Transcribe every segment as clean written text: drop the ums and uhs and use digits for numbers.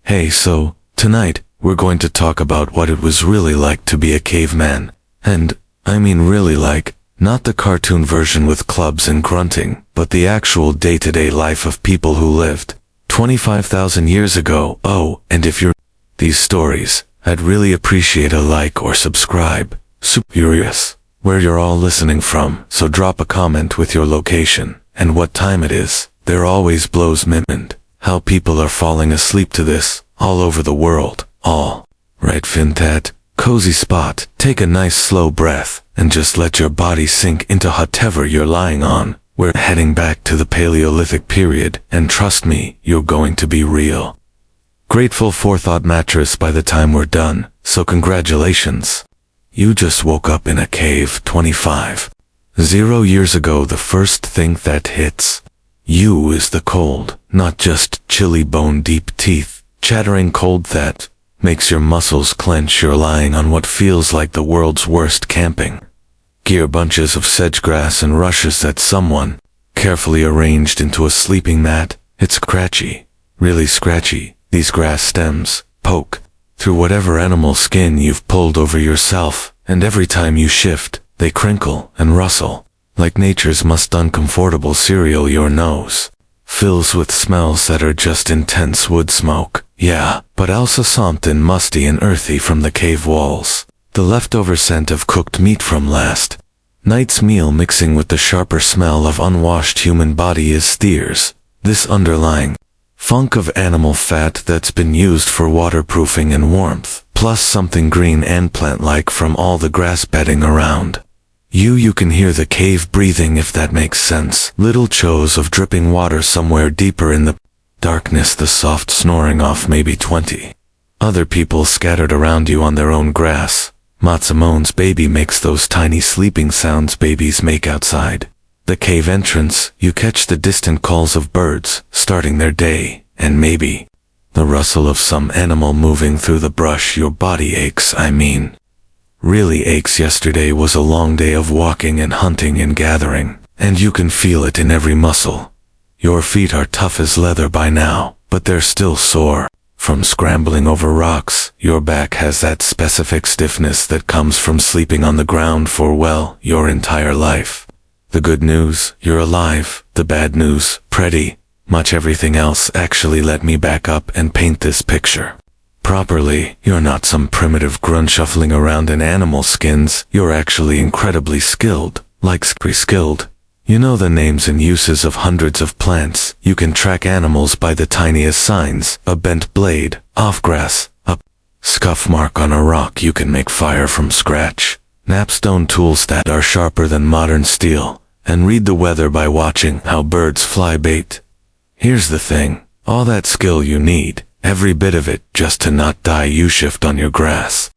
Hey, so, tonight, we're going to talk about what it was really like to be a caveman. And, I mean really like, not the cartoon version with clubs and grunting, but the actual day-to-day life of people who lived 25,000 years ago. Oh, and if you're these stories, I'd really appreciate a like or subscribe. Super curious where you're all listening from, so drop a comment with your location and what time it is. There always blows me mind how people are falling asleep to this all over the world. All right, Fintat, cozy spot, take a nice slow breath and just let your body sink into whatever you're lying on. We're heading back to the Paleolithic period, and trust me, you're going to be real grateful forethought mattress by the time we're done, so congratulations. You just woke up in a cave 25,000 years ago. The first thing that hits you is the cold, not just chilly bone-deep teeth, chattering cold that makes your muscles clench. You're lying on what feels like the world's worst camping gear, bunches of sedge grass and rushes that someone carefully arranged into a sleeping mat. It's scratchy, really scratchy. These grass stems poke through whatever animal skin you've pulled over yourself, and every time you shift, they crinkle and rustle like nature's most uncomfortable cereal. Your nose fills with smells that are just intense wood smoke, yeah, but also something musty and earthy from the cave walls. The leftover scent of cooked meat from last night's meal mixing with the sharper smell of unwashed human body is steers this underlying funk of animal fat that's been used for waterproofing and warmth, plus something green and plant-like from all the grass bedding around. You can hear the cave breathing, if that makes sense. Little chos of dripping water somewhere deeper in the darkness, the soft snoring off maybe 20 other people scattered around you on their own grass. Matsumone's baby makes those tiny sleeping sounds babies make outside the cave entrance. You catch the distant calls of birds starting their day, and maybe the rustle of some animal moving through the brush. Your body aches, really aches. Yesterday was a long day of walking and hunting and gathering, and you can feel it in every muscle. Your feet are tough as leather by now, but they're still sore from scrambling over rocks. Your back has that specific stiffness that comes from sleeping on the ground for, well, your entire life. The good news, you're alive. The bad news, pretty much everything else. Actually, let me back up and paint this picture properly. You're not some primitive grunt shuffling around in animal skins. You're actually incredibly skilled, like skilled. You know the names and uses of hundreds of plants. You can track animals by the tiniest signs, a bent blade, off grass, a scuff mark on a rock. You can make fire from scratch, napstone tools that are sharper than modern steel, and read the weather by watching how birds fly bait. Here's the thing, all that skill you need, every bit of it, just to not die. You shift on your grass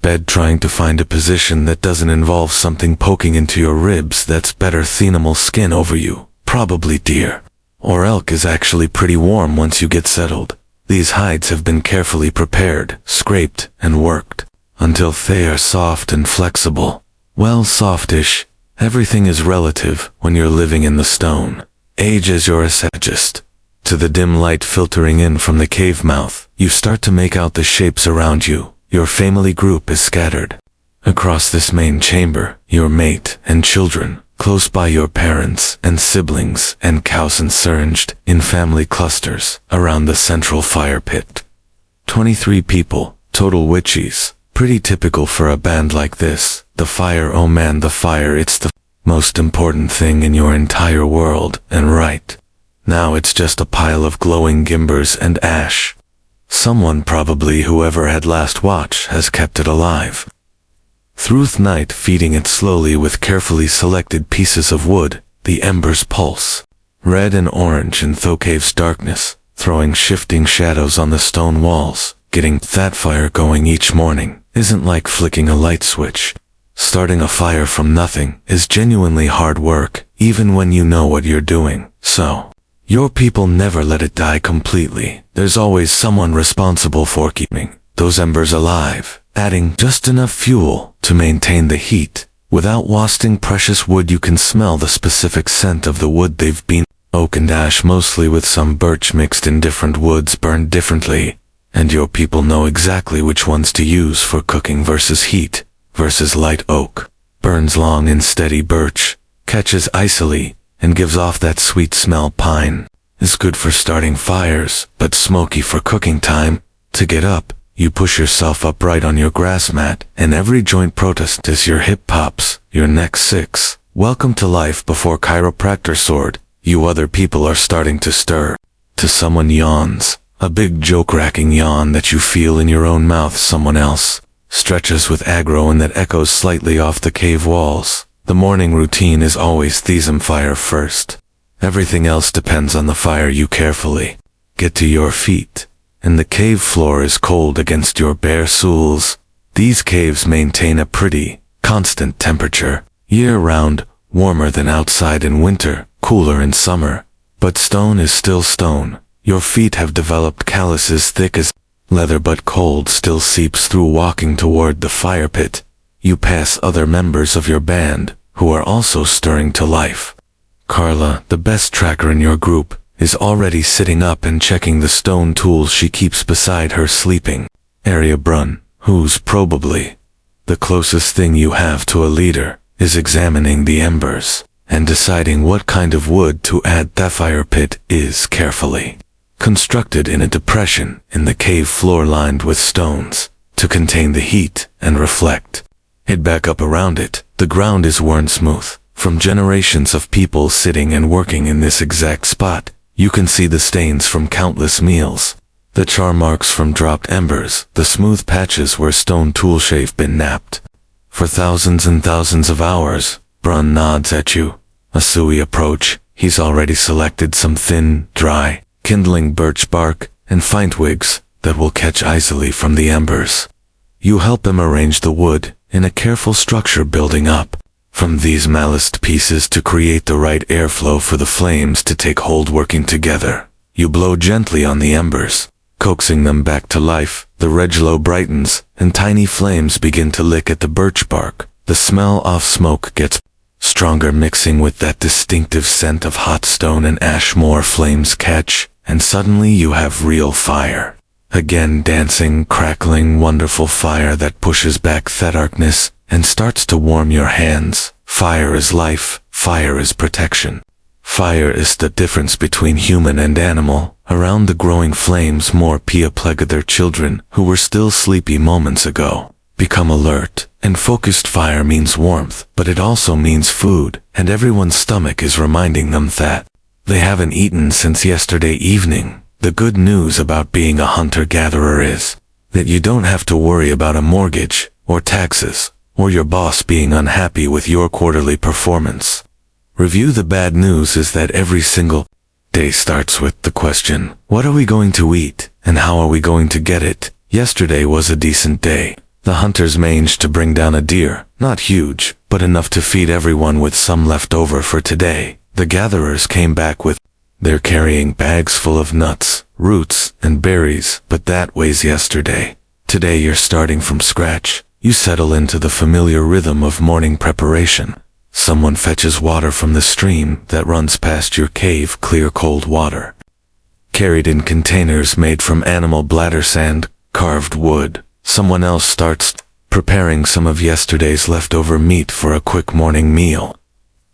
bed trying to find a position that doesn't involve something poking into your ribs. That's better animal skin over you. Probably deer or elk is actually pretty warm once you get settled. These hides have been carefully prepared, scraped, and worked until they are soft and flexible. Well, softish. Everything is relative when you're living in the stone age. As you're adjust to the dim light filtering in from the cave mouth, you start to make out the shapes around you. Your family group is scattered across this main chamber. Your mate and children, close by your parents and siblings and cows ensinged in family clusters around the central fire pit. 23 people, total witchies. Pretty typical for a band like this. The fire, oh man, the fire, it's the most important thing in your entire world, and right now it's just a pile of glowing gimbers and ash. Someone, probably whoever had last watch, has kept it alive through the night, feeding it slowly with carefully selected pieces of wood. The embers pulse, red and orange in the cave's darkness, throwing shifting shadows on the stone walls. Getting that fire going each morning isn't like flicking a light switch. Starting a fire from nothing is genuinely hard work, even when you know what you're doing. So your people never let it die completely. There's always someone responsible for keeping those embers alive, adding just enough fuel to maintain the heat. Without wasting precious wood, you can smell the specific scent of the wood they've been. Oak and ash mostly, with some birch mixed in. Different woods burned differently. and your people know exactly which ones to use for cooking versus heat, versus light oak. Burns long and steady birch, catches icily, and gives off that sweet smell pine. Is good for starting fires, but smoky for cooking time. To get up, you push yourself upright on your grass mat, and every joint protest as your hip pops, your neck sicks. Welcome to life before chiropractor sword. You other people are starting to stir. To someone yawns, a big joke-racking yawn that you feel in your own mouth. Someone else stretches with aggro and that echoes slightly off the cave walls. The morning routine is always Thesum fire first. Everything else depends on the fire. You carefully get to your feet, and the cave floor is cold against your bare soles. These caves maintain a pretty constant temperature, year-round, warmer than outside in winter, cooler in summer. But stone is still stone. Your feet have developed calluses thick as leather, but cold still seeps through. Walking toward the fire pit, you pass other members of your band, who are also stirring to life. Carla, the best tracker in your group, is already sitting up and checking the stone tools she keeps beside her sleeping area. Brun, who's probably the closest thing you have to a leader, is examining the embers and deciding what kind of wood to add. The fire pit is carefully constructed in a depression in the cave floor lined with stones to contain the heat and reflect it back up around it. The ground is worn smooth from generations of people sitting and working in this exact spot. You can see the stains from countless meals, the char marks from dropped embers, the smooth patches where stone toolshave been napped for thousands and thousands of hours. Brun nods at you. As we approach, he's already selected some thin, dry, kindling birch bark and fine twigs that will catch easily from the embers. You help him arrange the wood in a careful structure, building up from these malaced pieces to create the right airflow for the flames to take hold. Working together, you blow gently on the embers, coaxing them back to life. The red glow brightens, and tiny flames begin to lick at the birch bark. The smell of smoke gets stronger, mixing with that distinctive scent of hot stone and ash. More flames catch, and suddenly you have real fire. Again, dancing, crackling, wonderful fire that pushes back the darkness and starts to warm your hands. Fire is life. Fire is protection. Fire is the difference between human and animal. Around the growing flames, more Pia plague their children, who were still sleepy moments ago, become alert, and focused. Fire means warmth, but it also means food, and everyone's stomach is reminding them that they haven't eaten since yesterday evening. The good news about being a hunter-gatherer is that you don't have to worry about a mortgage, or taxes, or your boss being unhappy with your quarterly performance review. The bad news is that every single day starts with the question, what are we going to eat, and how are we going to get it? Yesterday was a decent day. The hunters managed to bring down a deer, not huge, but enough to feed everyone with some left over for today. The gatherers came back with they're carrying bags full of nuts, roots, and berries, but that was yesterday. Today you're starting from scratch. You settle into the familiar rhythm of morning preparation. Someone fetches water from the stream that runs past your cave, clear cold water, carried in containers made from animal bladder sand, carved wood. Someone else starts preparing some of yesterday's leftover meat for a quick morning meal.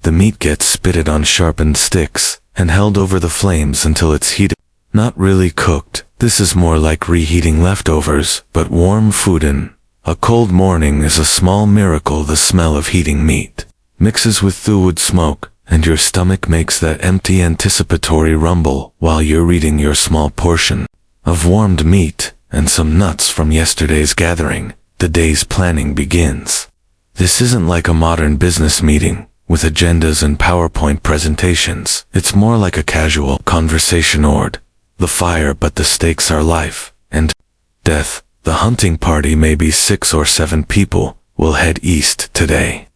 The meat gets spitted on sharpened sticks and held over the flames until it's heated. Not really cooked. This is more like reheating leftovers, but warm food in a cold morning is a small miracle. The smell of heating meat mixes with the wood smoke, and your stomach makes that empty anticipatory rumble while you're eating your small portion of warmed meat and some nuts from yesterday's gathering. The day's planning begins. This isn't like a modern business meeting with agendas and PowerPoint presentations. It's more like a casual conversation around the fire, but the stakes are life and death. The hunting party, maybe 6 or 7 people, will head east today,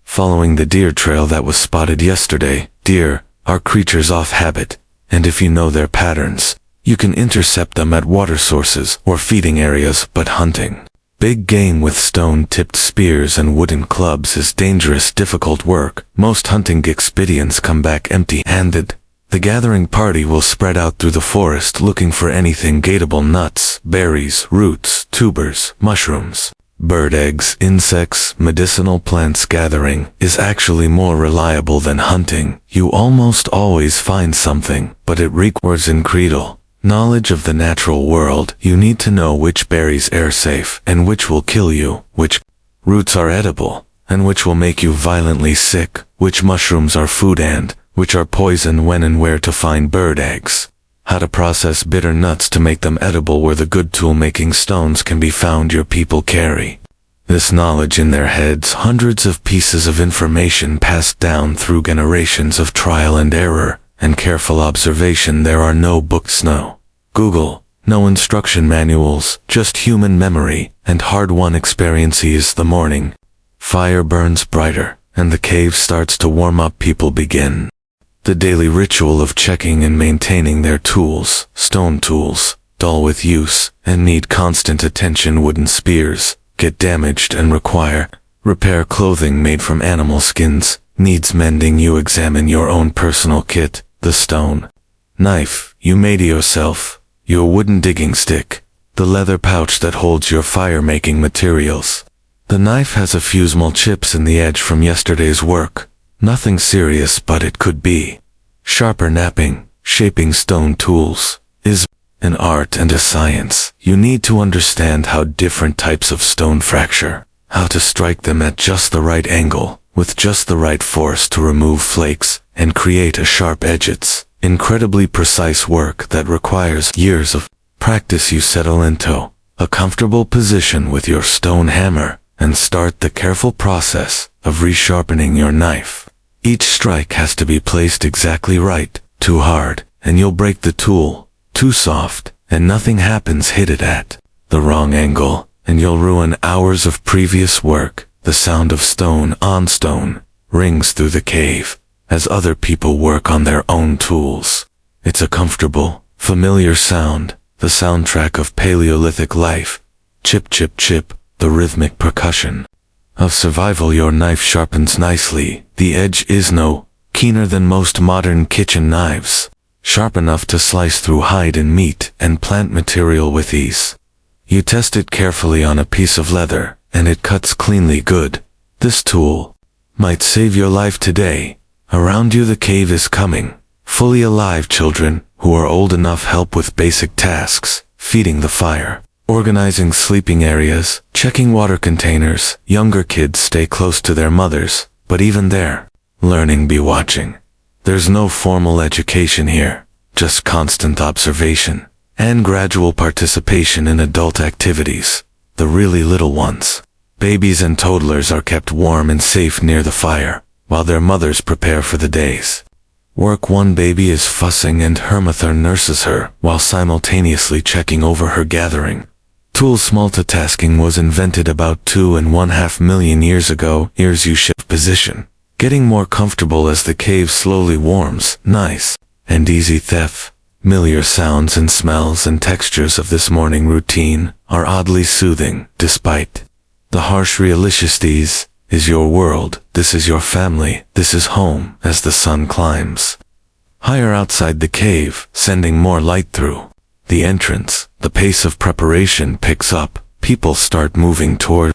following the deer trail that was spotted yesterday. Deer are creatures off habit, and if you know their patterns, you can intercept them at water sources or feeding areas. But hunting big game with stone-tipped spears and wooden clubs is dangerous, difficult work. Most hunting expedients come back empty-handed. The gathering party will spread out through the forest looking for anything gateable: nuts, berries, roots, tubers, mushrooms, bird eggs, insects, medicinal plants. Gathering is actually more reliable than hunting. You almost always find something, but it requires incredible knowledge of the natural world. You need to know which berries are safe and which will kill you, which roots are edible and which will make you violently sick, which mushrooms are food and which are poison, when and where to find bird eggs, how to process bitter nuts to make them edible, where the good tool-making stones can be found. Your people carry this knowledge in their heads, hundreds of pieces of information passed down through generations of trial and error and careful observation. There are no books, no Google, no instruction manuals, just human memory and hard-won experiences. The morning fire burns brighter and the cave starts to warm up. People begin the daily ritual of checking and maintaining their tools. Stone tools, dull with use and need constant attention. Wooden spears get damaged and require repair. Clothing made from animal skins needs mending. You examine your own personal kit. The stone knife you made yourself, your wooden digging stick, the leather pouch that holds your fire-making materials. The knife has a few small chips in the edge from yesterday's work. Nothing serious, but it could be. Sharper napping, shaping stone tools, is an art and a science. You need to understand how different types of stone fracture, how to strike them at just the right angle, with just the right force to remove flakes and create a sharp edge. It's incredibly precise work that requires years of practice. You settle into a comfortable position with your stone hammer and start the careful process of resharpening your knife. Each strike has to be placed exactly right. Too hard, and you'll break the tool. Too soft, and nothing happens. Hit it at the wrong angle, and you'll ruin hours of previous work. The sound of stone on stone rings through the cave as other people work on their own tools. It's a comfortable, familiar sound, the soundtrack of Paleolithic life. Chip, chip, chip, the rhythmic percussion of survival. Your knife sharpens nicely. The edge is no keener than most modern kitchen knives, sharp enough to slice through hide and meat and plant material with ease. You test it carefully on a piece of leather, and it cuts cleanly good. This tool might save your life today. Around you the cave is coming, fully alive. Children who are old enough help with basic tasks, feeding the fire, organizing sleeping areas, checking water containers. Younger kids stay close to their mothers, but even there, learning be watching. There's no formal education here, just constant observation and gradual participation in adult activities. The really little ones, babies and toddlers, are kept warm and safe near the fire, while their mothers prepare for the day's work. One baby is fussing and her mother nurses her while simultaneously checking over her gathering tools. Multitasking was invented about 2.5 million years ago. Here's you shift position, getting more comfortable as the cave slowly warms. Nice and easy theft. Familiar sounds and smells and textures of this morning routine are oddly soothing, despite the harsh realities. Is your world, this is your family, this is home. As the sun climbs higher outside the cave, sending more light through the entrance, the pace of preparation picks up. People start moving toward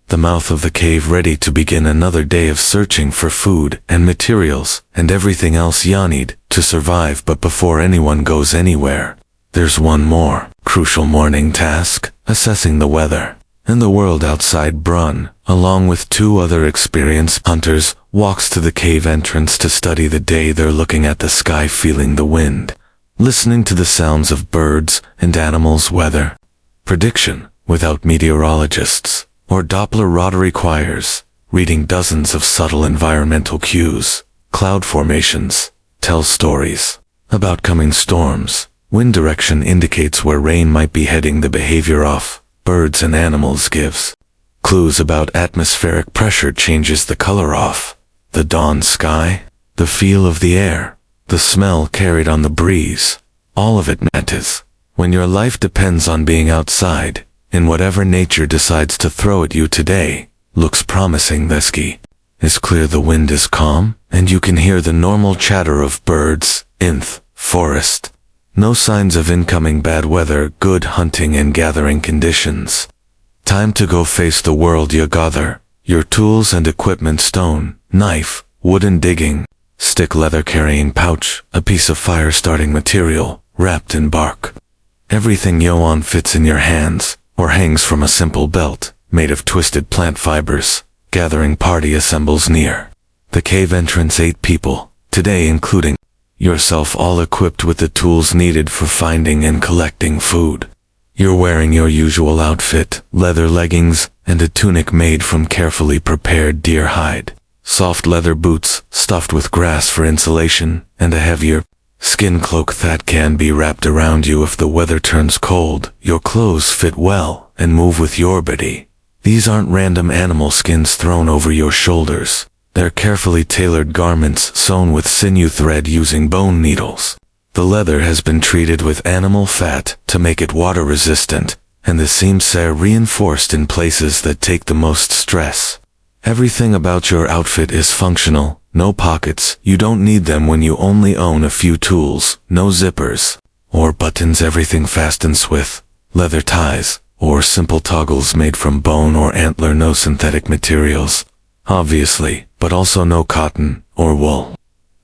the mouth of the cave, ready to begin another day of searching for food and materials and everything else you need to survive. But before anyone goes anywhere, there's one more crucial morning task: assessing the weather and the world outside. Brun, along with 2 other experienced hunters, walks to the cave entrance to study the day. They're looking at the sky, feeling the wind, listening to the sounds of birds and animals. Weather prediction without meteorologists or Doppler radar requires reading dozens of subtle environmental cues. Cloud formations tell stories about coming storms. Wind direction indicates where rain might be heading. The behavior of birds and animals gives clues about atmospheric pressure. Changes the color of the dawn sky, the feel of the air, the smell carried on the breeze. All of it matters when your life depends on being outside, in whatever nature decides to throw at you today. Looks promising. The sky is clear, the wind is calm, and you can hear the normal chatter of birds Forest. No signs of incoming bad weather, good hunting and gathering conditions. Time to go face the world you gather. Your tools and equipment: stone, knife, wooden digging, stick, leather carrying pouch, a piece of fire starting material, wrapped in bark. Everything you own fits in your hands, or hangs from a simple belt, made of twisted plant fibers. Gathering party assembles near the cave entrance. 8 people, today including yourself, all equipped with the tools needed for finding and collecting food. You're wearing your usual outfit, leather leggings, and a tunic made from carefully prepared deer hide. Soft leather boots, stuffed with grass for insulation, and a heavier skin cloak that can be wrapped around you if the weather turns cold. Your clothes fit well and move with your body. These aren't random animal skins thrown over your shoulders. They're carefully tailored garments sewn with sinew thread using bone needles. The leather has been treated with animal fat to make it water resistant, and the seams are reinforced in places that take the most stress. Everything about your outfit is functional. No pockets, you don't need them when you only own a few tools. No zippers or buttons, everything fastens with leather ties or simple toggles made from bone or antler. No synthetic materials, obviously, but also no cotton or wool.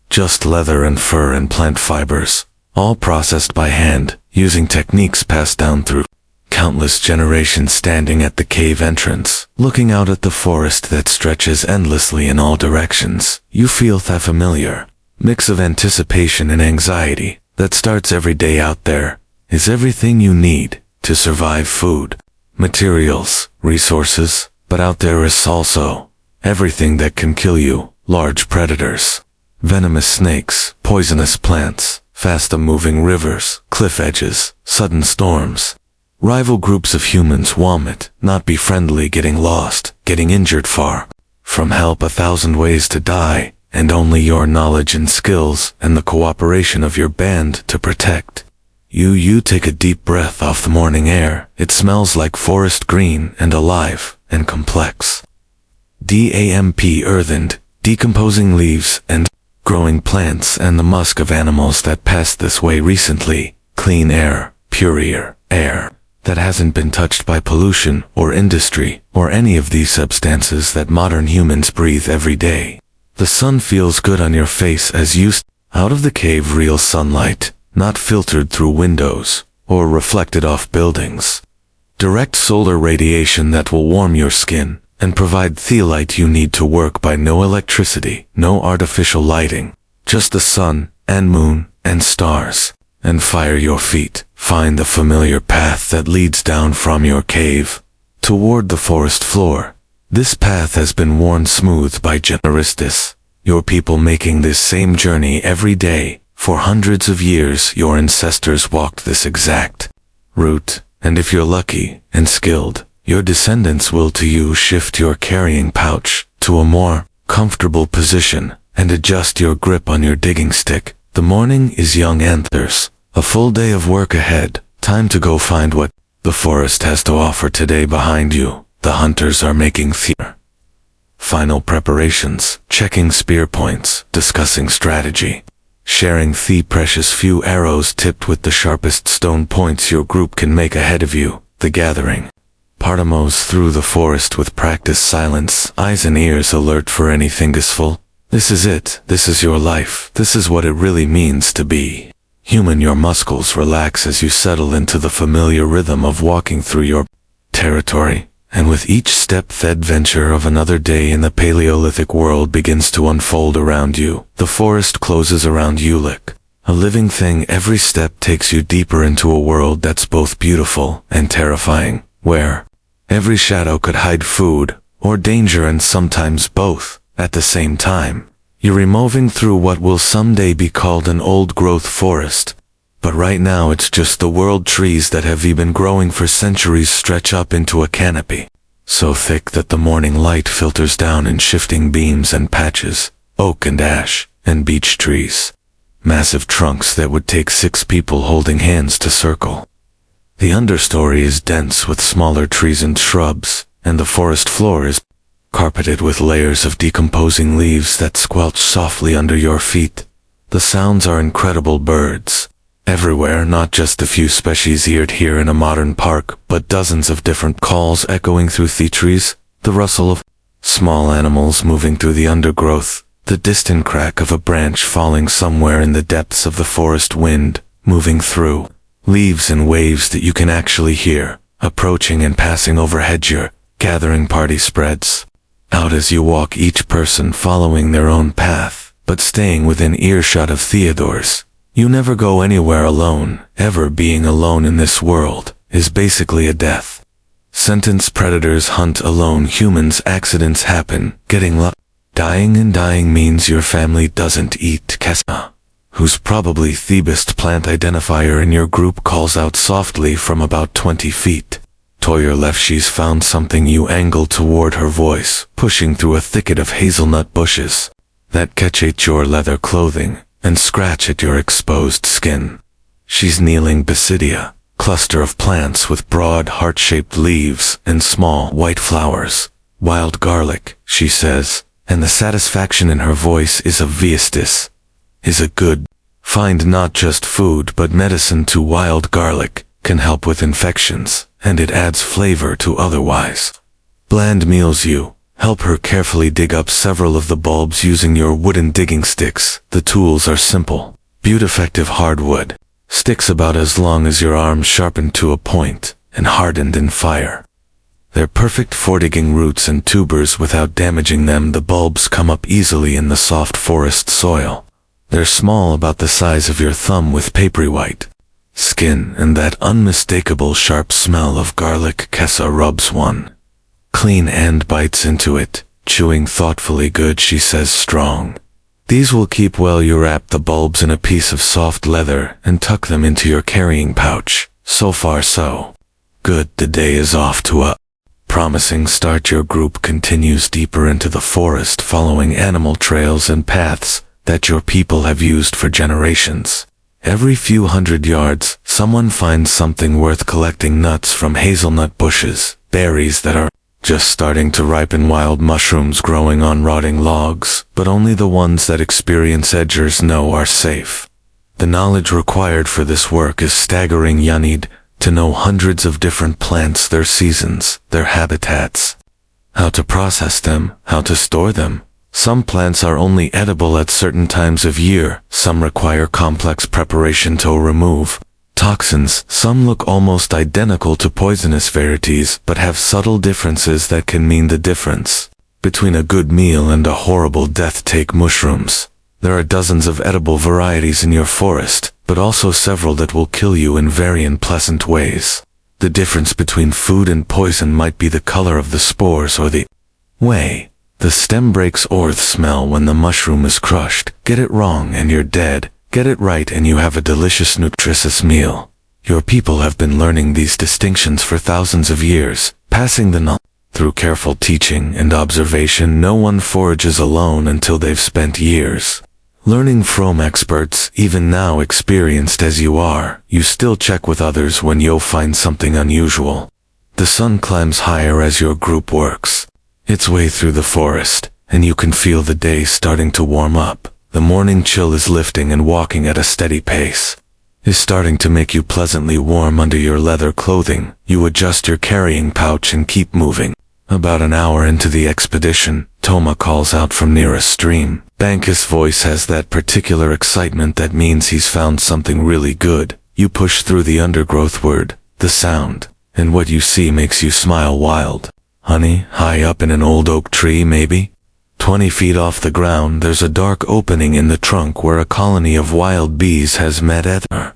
Just leather and fur and plant fibers, all processed by hand, using techniques passed down through countless generations. Standing at the cave entrance, looking out at the forest that stretches endlessly in all directions, you feel that familiar mix of anticipation and anxiety that starts every day. Out there is everything you need to survive: food, materials, resources, but out there is also everything that can kill you: large predators, venomous snakes, poisonous plants, fast-moving rivers, cliff edges, sudden storms. Rival groups of humans vomit, not be friendly, getting lost, getting injured, far from help, 1,000 ways to die, and only your knowledge and skills and the cooperation of your band to protect you. You take a deep breath off the morning air. It smells like forest, green and alive and complex. Damp, earthened, decomposing leaves and growing plants, and the musk of animals that passed this way recently. Clean air, purer air that hasn't been touched by pollution or industry or any of these substances that modern humans breathe every day. The sun feels good on your face as you out of the cave. Real sunlight, not filtered through windows or reflected off buildings. Direct solar radiation that will warm your skin and provide the light you need to work. By no electricity, no artificial lighting, just the sun and moon and stars and fire. Your feet find the familiar path that leads down from your cave toward the forest floor. This path has been worn smooth by generous, your people, making this same journey every day. For hundreds of years your ancestors walked this exact route, and if you're lucky and skilled, your descendants will too. You shift your carrying pouch to a more comfortable position and adjust your grip on your digging stick. The morning is young anthers, a full day of work ahead. Time to go find what the forest has to offer today. Behind you, the hunters are making their final preparations, checking spear points, discussing strategy, sharing the precious few arrows tipped with the sharpest stone points your group can make ahead of you. The gathering party moves through the forest with practiced silence, eyes and ears alert for anything useful. This is it. This is your life. This is what it really means to be human. Your muscles relax as you settle into the familiar rhythm of walking through your territory, and with each step the adventure of another day in the Paleolithic world begins to unfold around you. The forest closes around you like a living thing. Every step takes you deeper into a world that's both beautiful and terrifying, where every shadow could hide food or danger, and sometimes both at the same time. You're moving through what will someday be called an old-growth forest, but right now it's just the world. Trees that have been growing for centuries stretch up into a canopy, so thick that the morning light filters down in shifting beams and patches. Oak and ash and beech trees, massive trunks that would take 6 people holding hands to circle. The understory is dense with smaller trees and shrubs, and the forest floor is carpeted with layers of decomposing leaves that squelch softly under your feet. The sounds are incredible birds. Everywhere, not just a few species eared here in a modern park, but dozens of different calls echoing through the trees, the rustle of small animals moving through the undergrowth, the distant crack of a branch falling somewhere in the depths of the forest, wind moving through leaves in waves that you can actually hear, approaching and passing overhead your gathering party spreads out as you walk, each person following their own path, but staying within earshot of Theodore's. You never go anywhere alone. Ever being alone in this world is basically a death sentence. Predators hunt alone. Humans, accidents happen. Getting lucky. Dying, and dying means your family doesn't eat. Caveman, who's probably the best plant identifier in your group, calls out softly from about 20 feet. To your left, she's found something. You angle toward her voice, pushing through a thicket of hazelnut bushes that catch at your leather clothing and scratch at your exposed skin. She's kneeling beside a cluster of plants with broad heart-shaped leaves and small white flowers. Wild garlic, she says, and the satisfaction in her voice is obvious. This is a good find, not just food but medicine too. Wild garlic can help with infections, and it adds flavor to otherwise bland meals. You help her carefully dig up several of the bulbs using your wooden digging sticks. The tools are simple, beauty-effective hardwood sticks about as long as your arm, sharpened to a point and hardened in fire. They're perfect for digging roots and tubers without damaging them. The bulbs come up easily in the soft forest soil. They're small, about the size of your thumb, with papery white skin and that unmistakable sharp smell of garlic. Kessa rubs one clean and bites into it, chewing thoughtfully. Good, she says, strong. These will keep well. You wrap the bulbs in a piece of soft leather and tuck them into your carrying pouch. So far so good. The day is off to a promising start. Your group continues deeper into the forest, following animal trails and paths that your people have used for generations. Every few hundred yards, someone finds something worth collecting: nuts from hazelnut bushes, berries that are just starting to ripen, wild mushrooms growing on rotting logs, but only the ones that experienced edgers know are safe. The knowledge required for this work is staggering. You need to know hundreds of different plants, their seasons, their habitats, how to process them, how to store them. Some plants are only edible at certain times of year. Some require complex preparation to remove toxins. Some look almost identical to poisonous varieties, but have subtle differences that can mean the difference between a good meal and a horrible death. Take mushrooms. There are dozens of edible varieties in your forest, but also several that will kill you in very unpleasant ways. The difference between food and poison might be the color of the spores or the way the stem breaks or the smell when the mushroom is crushed. Get it wrong and you're dead. Get it right and you have a delicious, nutritious meal. Your people have been learning these distinctions for thousands of years, passing the knowledge through careful teaching and observation. No one forages alone until they've spent years learning from experts. Even now, experienced as you are, you still check with others when you'll find something unusual. The sun climbs higher as your group works its way through the forest, and you can feel the day starting to warm up. The morning chill is lifting, and walking at a steady pace is starting to make you pleasantly warm under your leather clothing. You adjust your carrying pouch and keep moving. About an hour into the expedition, Toma calls out from near a stream bank. His voice has that particular excitement that means he's found something really good. You push through the undergrowth word, the sound, and what you see makes you smile. Wild honey, high up in an old oak tree, maybe 20 feet off the ground. There's a dark opening in the trunk where a colony of wild bees has met at their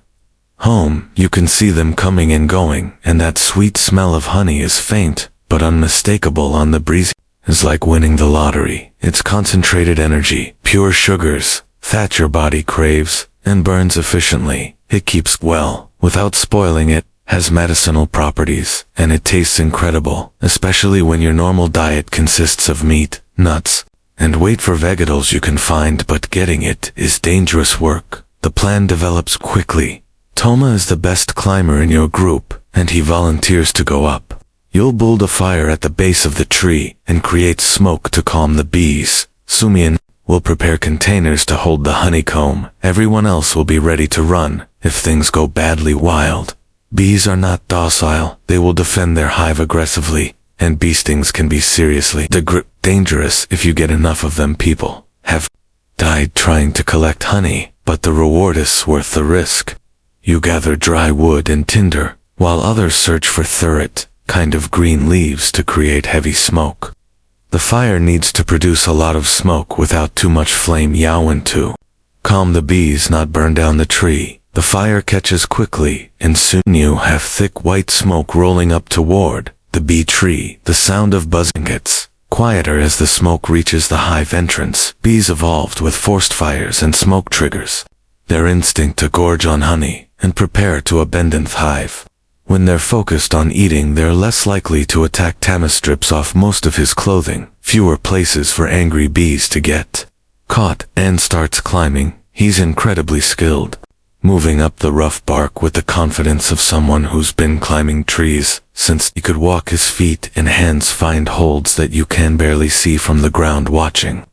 home. You can see them coming and going, and that sweet smell of honey is faint but unmistakable on the breeze. It's like winning the lottery. It's concentrated energy, pure sugars, that your body craves and burns efficiently. It keeps well without spoiling it, has medicinal properties, and it tastes incredible, especially when your normal diet consists of meat, nuts, and wait for vegetables you can find. But getting it is dangerous work. The plan develops quickly. Toma is the best climber in your group, and he volunteers to go up. You'll build a fire at the base of the tree and create smoke to calm the bees. Sumian We'll prepare containers to hold the honeycomb. Everyone else will be ready to run if things go badly wild. Bees are not docile. They will defend their hive aggressively, and bee stings can be seriously dangerous if you get enough of them. People have died trying to collect honey, but the reward is worth the risk. You gather dry wood and tinder, while others search for thurret, kind of green leaves to create heavy smoke. The fire needs to produce a lot of smoke without too much flame yowing to calm the bees, not burn down the tree. The fire catches quickly, and soon you have thick white smoke rolling up toward the bee tree. The sound of buzzing gets quieter as the smoke reaches the hive entrance. Bees evolved with forced fires and smoke triggers their instinct to gorge on honey and prepare to abandon the hive. When they're focused on eating, they're less likely to attack. Thomas strips off most of his clothing, fewer places for angry bees to get caught, and starts climbing. He's incredibly skilled, moving up the rough bark with the confidence of someone who's been climbing trees since he could walk. His feet and hands find holds that you can barely see from the ground. Watching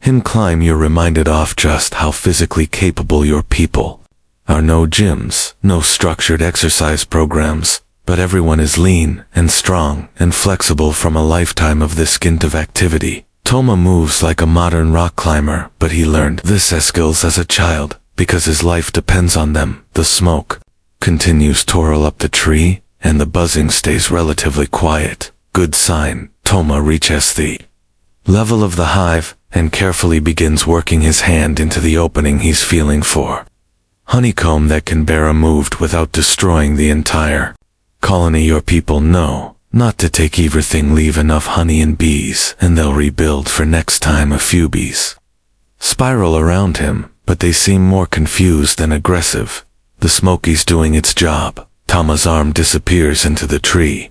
him climb, you're reminded of just how physically capable your people are. No gyms, no structured exercise programs, but everyone is lean and strong and flexible from a lifetime of this kind of activity. Toma moves like a modern rock climber, but he learned this as skills as a child because his life depends on them. The smoke continues to roll up the tree, and the buzzing stays relatively quiet. Good sign. Toma reaches the level of the hive and carefully begins working his hand into the opening. He's feeling for honeycomb that can bear a moved without destroying the entire colony. Your people know not to take everything. Leave enough honey and bees, and they'll rebuild for next time. A few bees spiral around him, but they seem more confused than aggressive. The smoky's doing its job. Tama's arm disappears into the tree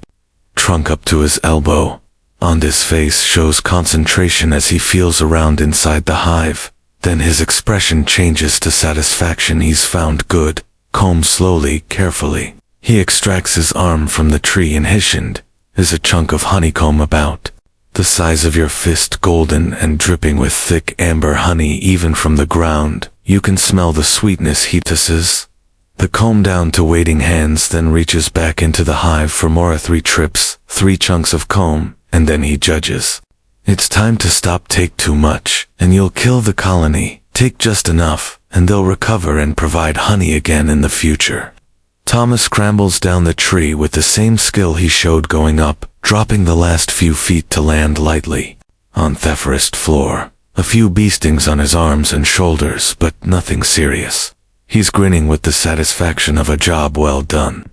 trunk up to his elbow. On his face shows concentration as he feels around inside the hive. Then his expression changes to satisfaction. He's found good comb. Slowly, carefully, he extracts his arm from the tree, and his hand is a chunk of honeycomb about the size of your fist, golden and dripping with thick amber honey. Even from the ground, you can smell the sweetness. He tosses the comb down to waiting hands, then reaches back into the hive for more. 3 trips, 3 chunks of comb, and then he judges. It's time to stop. Take too much, and you'll kill the colony. Take just enough, and they'll recover and provide honey again in the future. Thomas scrambles down the tree with the same skill he showed going up, dropping the last few feet to land lightly on the forest floor. A few bee stings on his arms and shoulders, but nothing serious. He's grinning with the satisfaction of a job well done.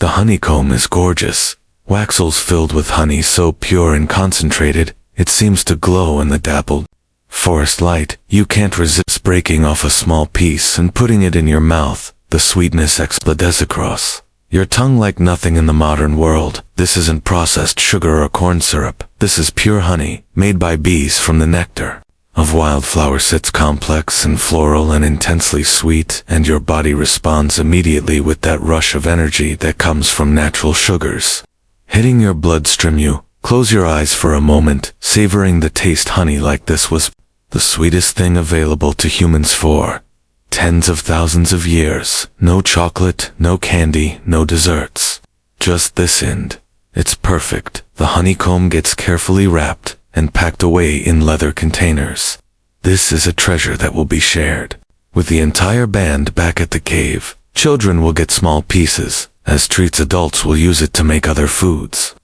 The honeycomb is gorgeous. Waxels filled with honey so pure and concentrated, it seems to glow in the dappled forest light. You can't resist breaking off a small piece and putting it in your mouth. The sweetness explodes across your tongue like nothing in the modern world. This isn't processed sugar or corn syrup. This is pure honey, made by bees from the nectar of wildflowers. It's complex and floral and intensely sweet, and your body responds immediately with that rush of energy that comes from natural sugars hitting your bloodstream. You close your eyes for a moment, savoring the taste. Honey like this was the sweetest thing available to humans for tens of thousands of years. No chocolate, no candy, no desserts. Just this, and it's perfect. The honeycomb gets carefully wrapped and packed away in leather containers. This is a treasure that will be shared with the entire band back at the cave. Children will get small pieces as treats. Adults will use it to make other foods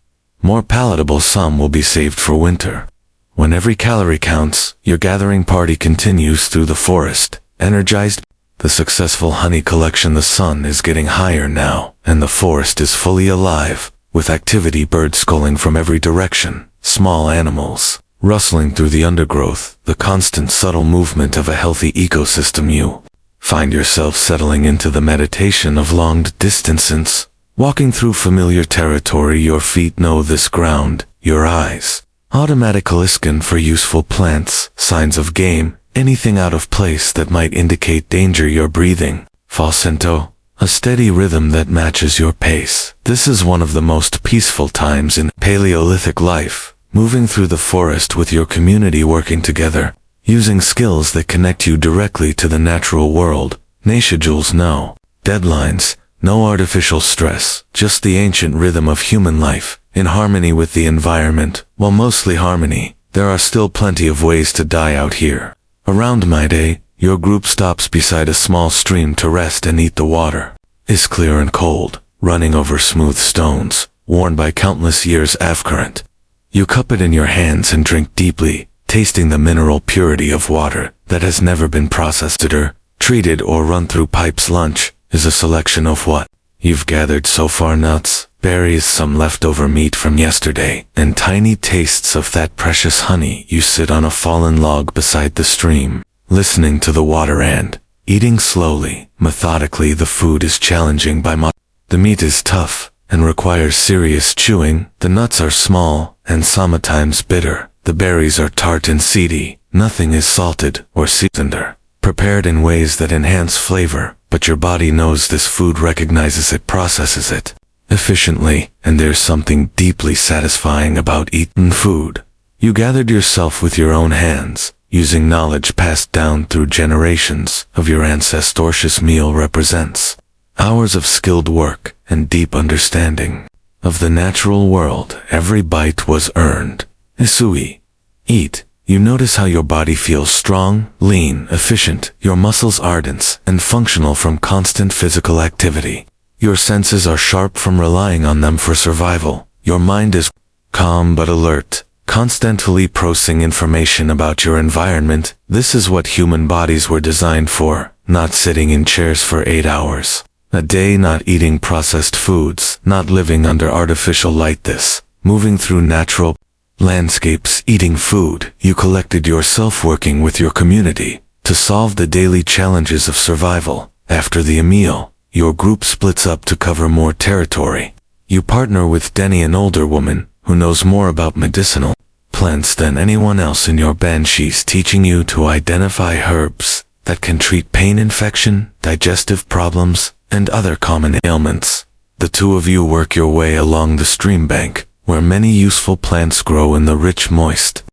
more palatable. Some will be saved for winter. When every calorie counts, your gathering party continues through the forest, energized. The successful honey collection. The sun is getting higher now, and the forest is fully alive with activity. Birds calling from every direction, small animals rustling through the undergrowth, the constant subtle movement of a healthy ecosystem. You find yourself settling into the meditation of long distances, walking through familiar territory. Your feet know this ground, your eyes automatically scan for useful plants, signs of game, anything out of place that might indicate danger. You're breathing falsetto, a steady rhythm that matches your pace. This is one of the most peaceful times in Paleolithic life, moving through the forest with your community working together. using skills that connect you directly to the natural world. Schedules, no deadlines, no artificial stress, just the ancient rhythm of human life, in harmony with the environment. While mostly harmony, there are still plenty of ways to die out here. Around my day, your group stops beside a small stream to rest and eat the water. It's clear and cold, running over smooth stones, worn by countless years of current. You cup it in your hands and drink deeply, tasting the mineral purity of water that has never been processed or treated or run through pipes. Lunch is a selection of what you've gathered so far: nuts, berries, some leftover meat from yesterday, and tiny tastes of that precious honey. You sit on a fallen log beside the stream, listening to the water and eating slowly, methodically. The food is challenging by the meat is tough and requires serious chewing. The nuts are small and sometimes bitter. The berries are tart and seedy. Nothing is salted or seasoned or prepared in ways that enhance flavor, but your body knows this food, recognizes it, processes it efficiently, and there's something deeply satisfying about eating food you gathered yourself with your own hands, using knowledge passed down through generations of your ancestors. This meal represents hours of skilled work and deep understanding of the natural world. Every bite was earned. Isui. Eat. You notice how your body feels strong, lean, efficient, your muscles ardent and functional from constant physical activity. Your senses are sharp from relying on them for survival. Your mind is calm but alert, constantly processing information about your environment. This is what human bodies were designed for, not sitting in chairs for 8 hours a day, not eating processed foods, not living under artificial light. This, moving through natural landscapes, eating food you collected yourself, working with your community to solve the daily challenges of survival. After the meal, your group splits up to cover more territory. You partner with Denny, an older woman who knows more about medicinal plants than anyone else in your band. She's teaching you to identify herbs that can treat pain, infection, digestive problems, and other common ailments. The two of you work your way along the stream bank, where many useful plants grow in the rich, moist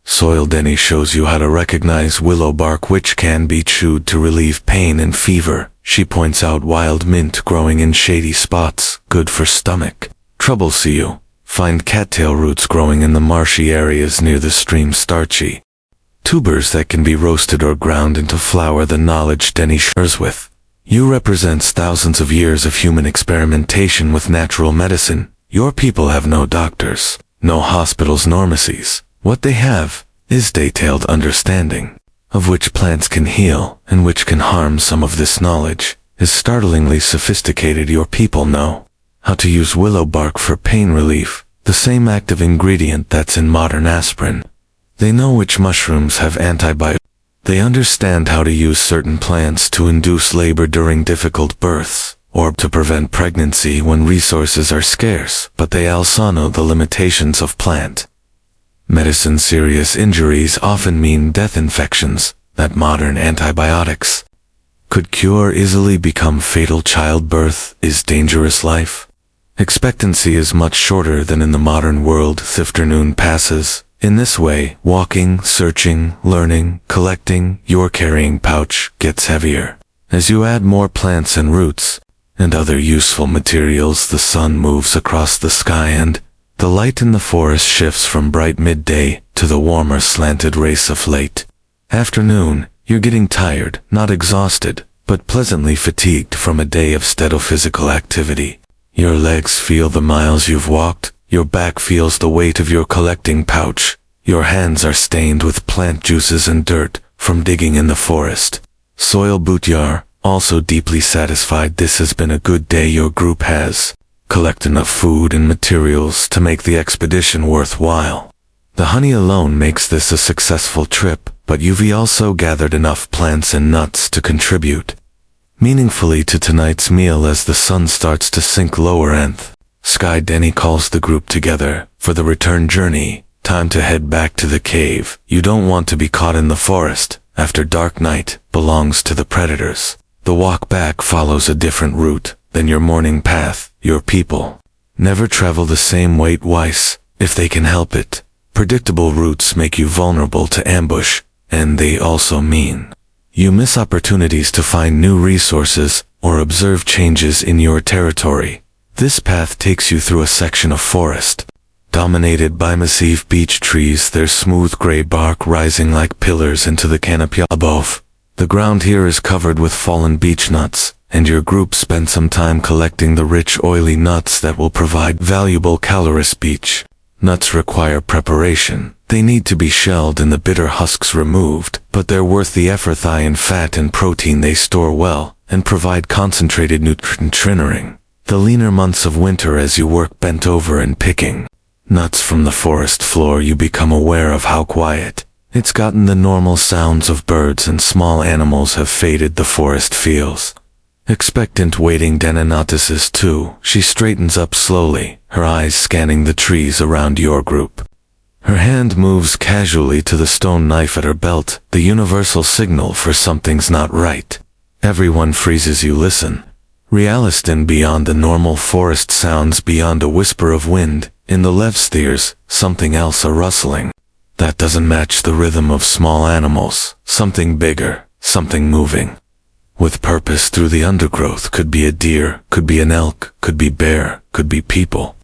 soil. Denny shows you how to recognize willow bark, which can be chewed to relieve pain and fever. She points out wild mint growing in shady spots, good for stomach trouble. See you find cattail roots growing in the marshy areas near the stream, starchy tubers that can be roasted or ground into flour. The knowledge Denny shares with you represents thousands of years of human experimentation with natural medicine. Your people have no doctors, no hospitals, normacies. What they have is detailed understanding of which plants can heal and which can harm. Some of this knowledge is startlingly sophisticated. Your people know how to use willow bark for pain relief, the same active ingredient that's in modern aspirin. They know which mushrooms have antibiotics. They understand how to use certain plants to induce labor during difficult births, or to prevent pregnancy when resources are scarce, but they also know the limitations of plant medicine. Serious injuries often mean death. Infections that modern antibiotics could cure easily become fatal. Childbirth is dangerous. Life expectancy is much shorter than in the modern world. Afternoon passes. In this way, walking, searching, learning, collecting, your carrying pouch gets heavier. As you add more plants and roots and other useful materials, the sun moves across the sky and the light in the forest shifts from bright midday to the warmer slanted rays of late afternoon. You're getting tired, not exhausted, but pleasantly fatigued from a day of steady physical activity. Your legs feel the miles you've walked, your back feels the weight of your collecting pouch, your hands are stained with plant juices and dirt from digging in the forest. Soil boot. You're also deeply satisfied. This has been a good day. Your group has collected enough food and materials to make the expedition worthwhile. The honey alone makes this a successful trip, but you've also gathered enough plants and nuts to contribute meaningfully to tonight's meal. As the sun starts to sink lower nth sky, Denny calls the group together for the return journey. Time to head back to the cave. You don't want to be caught in the forest after dark. Night belongs to the predators. The walk back follows a different route than your morning path. Your people never travel the same way twice if they can help it. Predictable routes make you vulnerable to ambush and they also mean you miss opportunities to find new resources or observe changes in your territory. This path takes you through a section of forest, dominated by massive beech trees, their smooth gray bark rising like pillars into the canopy above. The ground here is covered with fallen beech nuts, and your group spent some time collecting the rich oily nuts that will provide valuable calorous beech. Nuts require preparation. They need to be shelled and the bitter husks removed, but they're worth the effort. Iron, fat and protein they store well, and provide concentrated nutrient triggering the leaner months of winter as you work bent over and picking nuts from the forest floor. You become aware of how quiet it's gotten. The normal sounds of birds and small animals have faded. The forest feels expectant, waiting. Dana notices too. She straightens up slowly, her eyes scanning the trees around your group. Her hand moves casually to the stone knife at her belt, the universal signal for something's not right. Everyone freezes. You listen. Realistic beyond the normal forest sounds, beyond a whisper of wind. In the left there's something else, a rustling that doesn't match the rhythm of small animals. Something bigger, something moving with purpose through the undergrowth. Could be a deer, could be an elk, could be bear, could be people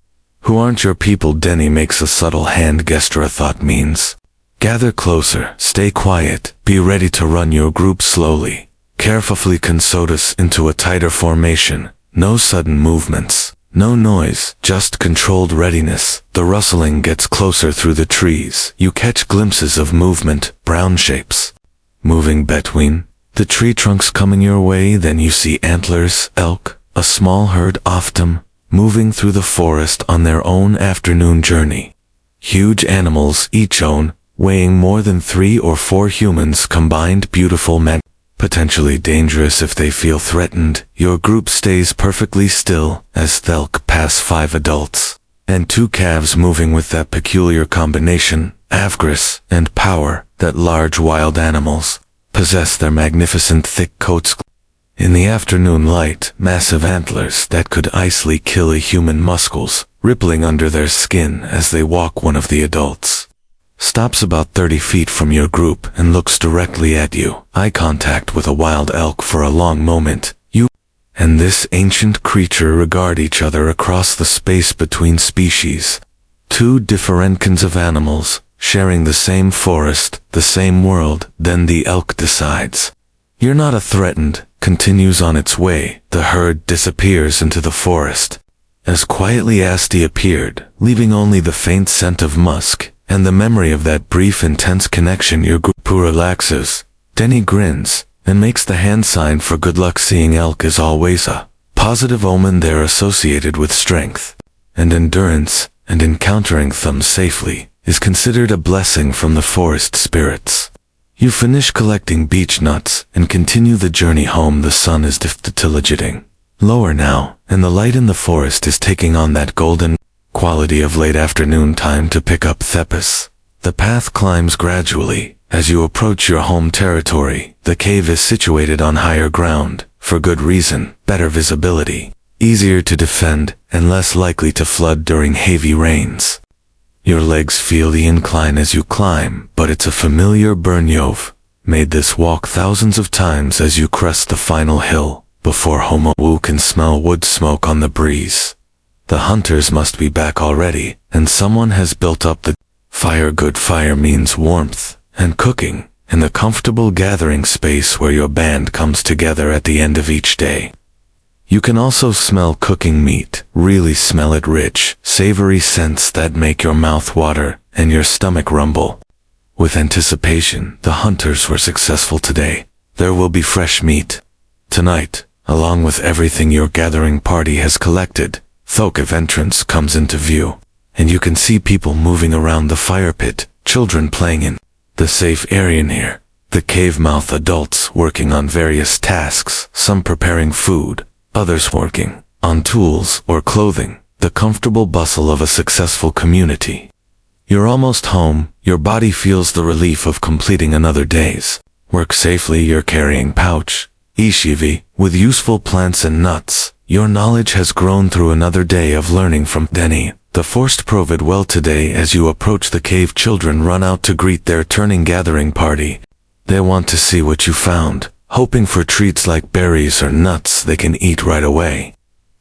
who aren't your people. Denny makes a subtle hand gesture. A thought means gather closer, stay quiet, be ready to run. Your group slowly, carefully consoles into a tighter formation. No sudden movements, no noise, just controlled readiness. The rustling gets closer through the trees. You catch glimpses of movement, brown shapes moving between the tree trunks coming your way. Then you see antlers, elk, a small herd of them, moving through the forest on their own afternoon journey. Huge animals, each own, weighing more than 3 or 4 humans combined. Beautiful men, potentially dangerous if they feel threatened. Your group stays perfectly still as the elk pass 5 adults and 2 calves, moving with that peculiar combination, avarice and power, that large wild animals possess. Their magnificent thick coats in the afternoon light, massive antlers that could easily kill a human, muscles rippling under their skin as they walk. One of the adults stops about 30 feet from your group and looks directly at you. Eye contact with a wild elk for a long moment. You and this ancient creature regard each other across the space between species. 2 different kinds of animals, sharing the same forest, the same world. Then the elk decides you're not a threatened, continues on its way. The herd disappears into the forest as quietly as they appeared, leaving only the faint scent of musk and the memory of that brief intense connection. Your group relaxes. Denny grins and makes the hand sign for good luck. Seeing elk is always a positive omen. They're associated with strength and endurance, and encountering them safely is considered a blessing from the forest spirits. You finish collecting beech nuts and continue the journey home. The sun is dilating lower now, and the light in the forest is taking on that golden quality of late afternoon time. To pick up Thepis, the path climbs gradually as you approach your home territory. The cave is situated on higher ground, for good reason: better visibility, easier to defend, and less likely to flood during heavy rains. Your legs feel the incline as you climb, but it's a familiar burn. You've made this walk thousands of times. As you crest the final hill, before Homo Wu can smell wood smoke on the breeze. The hunters must be back already, and someone has built up the fire. Good fire means warmth and cooking, and the comfortable gathering space where your band comes together at the end of each day. You can also smell cooking meat, really smell it: rich, savory scents that make your mouth water and your stomach rumble with anticipation. The hunters were successful today. There will be fresh meat tonight, along with everything your gathering party has collected. The cave entrance comes into view, and you can see people moving around the fire pit, children playing in the safe area near the cave mouth, adults working on various tasks, some preparing food, others working on tools or clothing. The comfortable bustle of a successful community. You're almost home. Your body feels the relief of completing another day's work safely. You're carrying pouch, Ishivi, with useful plants and nuts. Your knowledge has grown through another day of learning from Denny. The forced proved well today. As you approach the cave, children run out to greet their turning gathering party. They want to see what you found, hoping for treats like berries or nuts they can eat right away.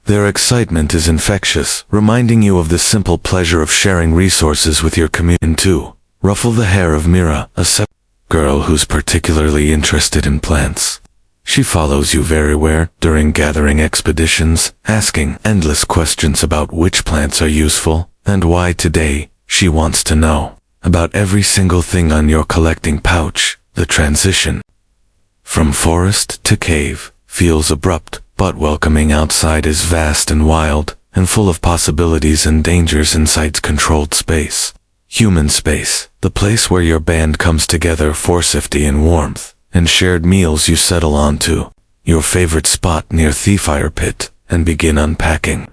Their excitement is infectious, reminding you of the simple pleasure of sharing resources with your community. 2. Ruffle the hair of Mira, a girl who's particularly interested in plants. She follows you everywhere during gathering expeditions, asking endless questions about which plants are useful, and why. Today, she wants to know about every single thing on your collecting pouch. The transition from forest to cave feels abrupt, but welcoming. Outside is vast and wild, and full of possibilities and dangers. Inside's controlled space. Human space, the place where your band comes together for safety and warmth, and shared meals. You settle onto your favorite spot near the fire pit, and begin unpacking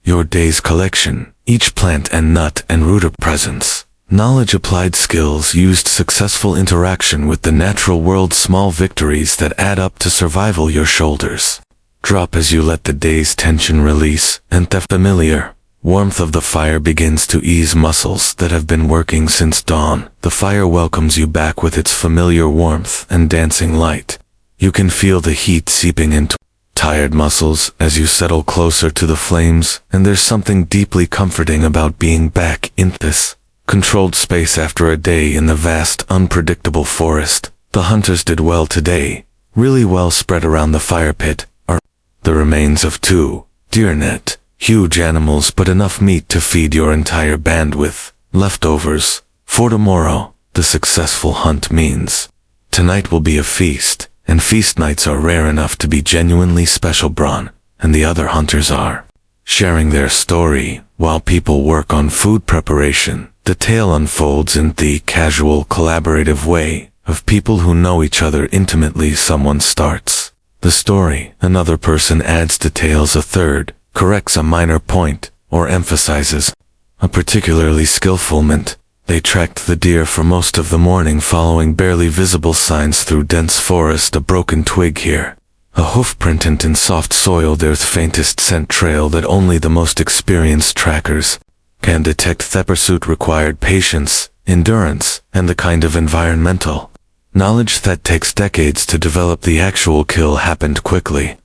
your day's collection. Each plant and nut and root of presence. Knowledge applied, skills used, successful interaction with the natural world, small victories that add up to survival. Your shoulders drop as you let the day's tension release, and the familiar warmth of the fire begins to ease muscles that have been working since dawn. The fire welcomes you back with its familiar warmth and dancing light. You can feel the heat seeping into tired muscles as you settle closer to the flames, and there's something deeply comforting about being back in this controlled space after a day in the vast, unpredictable forest. The hunters did well today. Really well spread around the fire pit are the remains of 2 deer net. Huge animals, but enough meat to feed your entire band with. Leftovers for tomorrow. The successful hunt means tonight will be a feast, and feast nights are rare enough to be genuinely special. Braun and the other hunters are sharing their story while people work on food preparation. The tale unfolds in the casual, collaborative way of people who know each other intimately. Someone starts the story, another person adds details, a third corrects a minor point or emphasizes a particularly skillful moment. They tracked the deer for most of the morning, following barely visible signs through dense forest. A broken twig here, a hoof print in soft soil. There's faintest scent trail that only the most experienced trackers can detect. The pursuit required patience, endurance, and the kind of environmental knowledge that takes decades to develop. The actual kill happened quickly.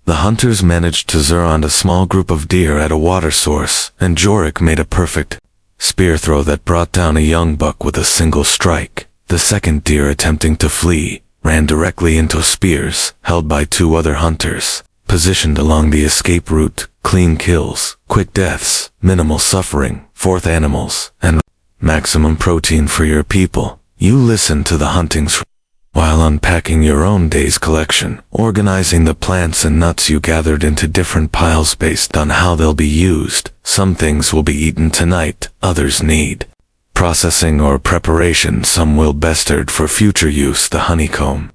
The hunters managed to zero on a small group of deer at a water source, and Jorik made a perfect spear throw that brought down a young buck with a single strike. The second deer, attempting to flee, ran directly into spears held by 2 other hunters, positioned along the escape route. Clean kills, quick deaths, minimal suffering. 4th animals, and maximum protein for your people. You listen to the huntings while unpacking your own day's collection, organizing the plants and nuts you gathered into different piles based on how they'll be used. Some things will be eaten tonight, others need processing or preparation, some will be stored for future use. The honeycomb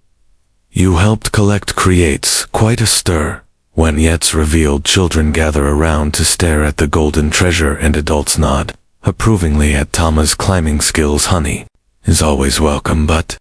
you helped collect creates quite a stir. When yet's revealed, children gather around to stare at the golden treasure, and adults nod approvingly at Tama's climbing skills. Honey is always welcome, but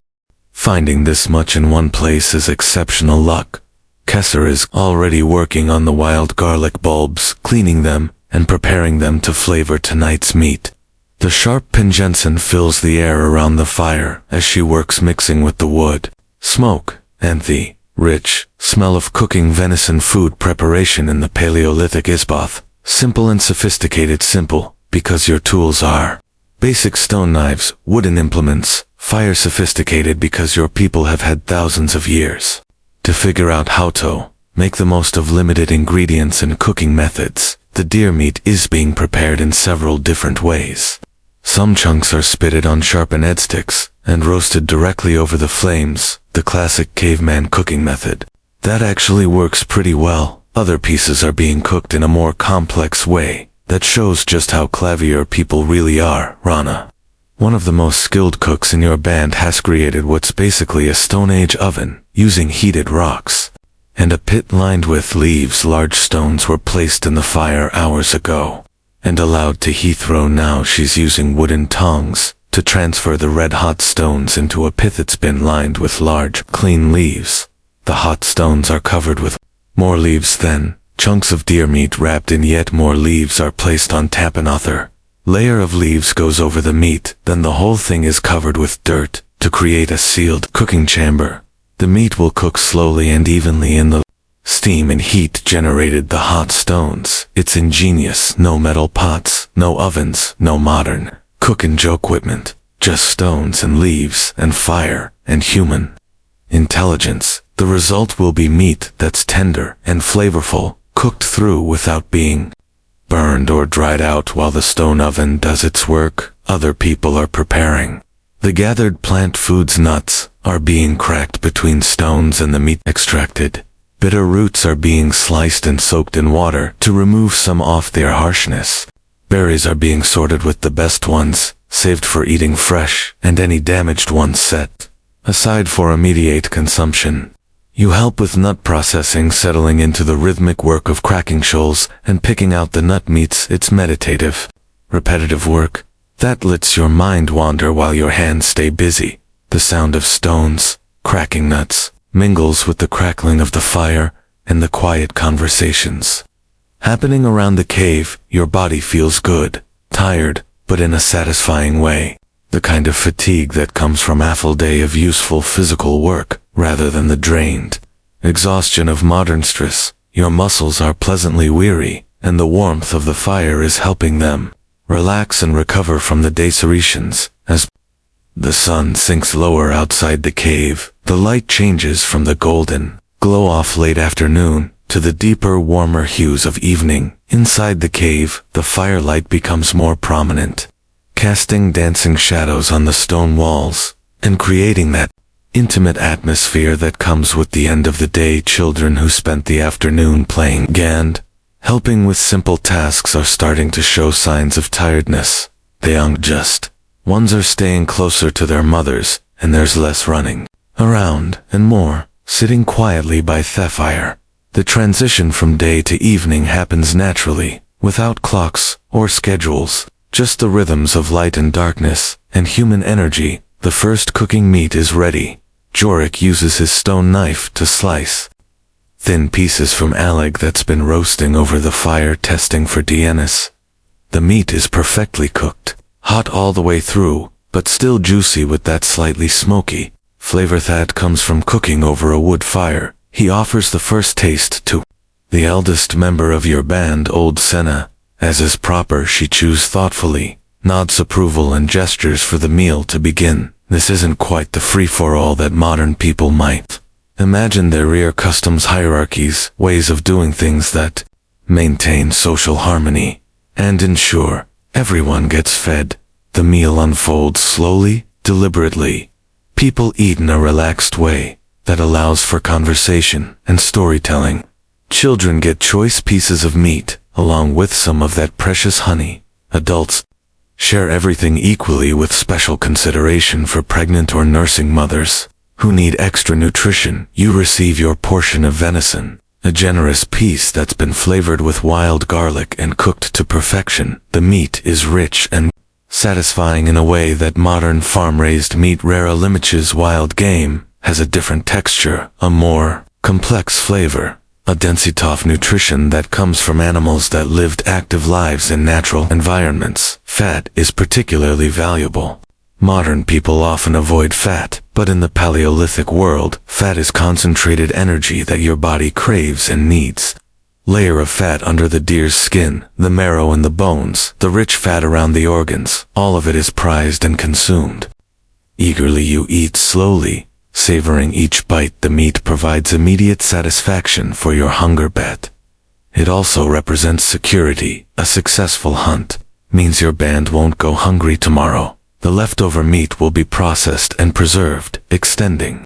finding this much in one place is exceptional luck. Kesser is already working on the wild garlic bulbs, cleaning them and preparing them to flavor tonight's meat. The sharp pungence fills the air around the fire as she works, mixing with the wood, smoke, and the rich smell of cooking venison. Food preparation in the Paleolithic isbath, simple and sophisticated. Simple because your tools are basic stone knives, wooden implements. Fire, sophisticated because your people have had thousands of years to figure out how to make the most of limited ingredients and cooking methods. The deer meat is being prepared in several different ways. Some chunks are spitted on sharpened edge sticks and roasted directly over the flames, the classic caveman cooking method. That actually works pretty well. Other pieces are being cooked in a more complex way that shows just how clever your people really are. Rana, one of the most skilled cooks in your band, has created what's basically a Stone Age oven using heated rocks and a pit lined with leaves. Large stones were placed in the fire hours ago and allowed to heat. Now she's using wooden tongs to transfer the red-hot stones into a pit that's been lined with large, clean leaves. The hot stones are covered with more leaves. Then chunks of deer meat wrapped in yet more leaves are placed on top. Another layer of leaves goes over the meat, then the whole thing is covered with dirt to create a sealed cooking chamber. The meat will cook slowly and evenly in the steam and heat generated the hot stones. It's ingenious. No metal pots, no ovens, no modern cooking equipment, just stones and leaves and fire and human intelligence. The result will be meat that's tender and flavorful, cooked through without being burned or dried out while the stone oven does its work. Other people are preparing. The gathered plant foods. Nuts are being cracked between stones and the meat extracted. Bitter roots are being sliced and soaked in water to remove some off their harshness. Berries are being sorted with the best ones, saved for eating fresh, and any damaged ones set aside for immediate consumption. You help with nut processing, settling into the rhythmic work of cracking shells and picking out the nut meats. It's meditative, repetitive work that lets your mind wander while your hands stay busy. The sound of stones cracking nuts mingles with the crackling of the fire and the quiet conversations happening around the cave. Your body feels good, tired, but in a satisfying way. The kind of fatigue that comes from a full day of useful physical work, rather than the drained exhaustion of modern stress. Your muscles are pleasantly weary, and the warmth of the fire is helping them relax and recover from the day's. As the sun sinks lower outside the cave, the light changes from the golden glow of late afternoon to the deeper, warmer hues of evening. Inside the cave, the firelight becomes more prominent, casting dancing shadows on the stone walls, and creating that intimate atmosphere that comes with the end of the day. Children who spent the afternoon playing and helping with simple tasks are starting to show signs of tiredness. The youngest ones are staying closer to their mothers, and there's less running around and more sitting quietly by the fire. The transition from day to evening happens naturally, without clocks or schedules, just the rhythms of light and darkness and human energy. The first cooking meat is ready. Jorik uses his stone knife to slice thin pieces from a leg that's been roasting over the fire, testing for DNS. The meat is perfectly cooked, hot all the way through, but still juicy with that slightly smoky flavor that comes from cooking over a wood fire. He offers the first taste to the eldest member of your band, Old Senna. As is proper, she chews thoughtfully, nods approval and gestures for the meal to begin. This isn't quite the free-for-all that modern people might imagine. There are customs, hierarchies, ways of doing things that maintain social harmony and ensure everyone gets fed. The meal unfolds slowly, deliberately. People eat in a relaxed way that allows for conversation and storytelling. Children get choice pieces of meat, along with some of that precious honey. Adults share everything equally, with special consideration for pregnant or nursing mothers who need extra nutrition. You receive your portion of venison, a generous piece that's been flavored with wild garlic and cooked to perfection. The meat is rich and satisfying in a way that modern farm-raised meat rarely limits. Wild game has a different texture, a more complex flavor, a density of nutrition that comes from animals that lived active lives in natural environments. Fat is particularly valuable. Modern people often avoid fat, but in the Paleolithic world, fat is concentrated energy that your body craves and needs. Layer of fat under the deer's skin, the marrow and the bones, the rich fat around the organs, all of it is prized and consumed. Eagerly you eat slowly, savoring each bite. The meat provides immediate satisfaction for your hunger bet. It also represents security. A successful hunt means your band won't go hungry tomorrow. The leftover meat will be processed and preserved, extending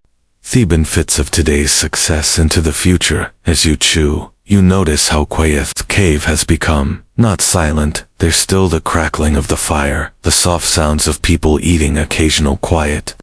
the benefits of today's success into the future. As you chew, you notice how quiet the cave has become. Not silent, there's still the crackling of the fire, the soft sounds of people eating, occasional quiet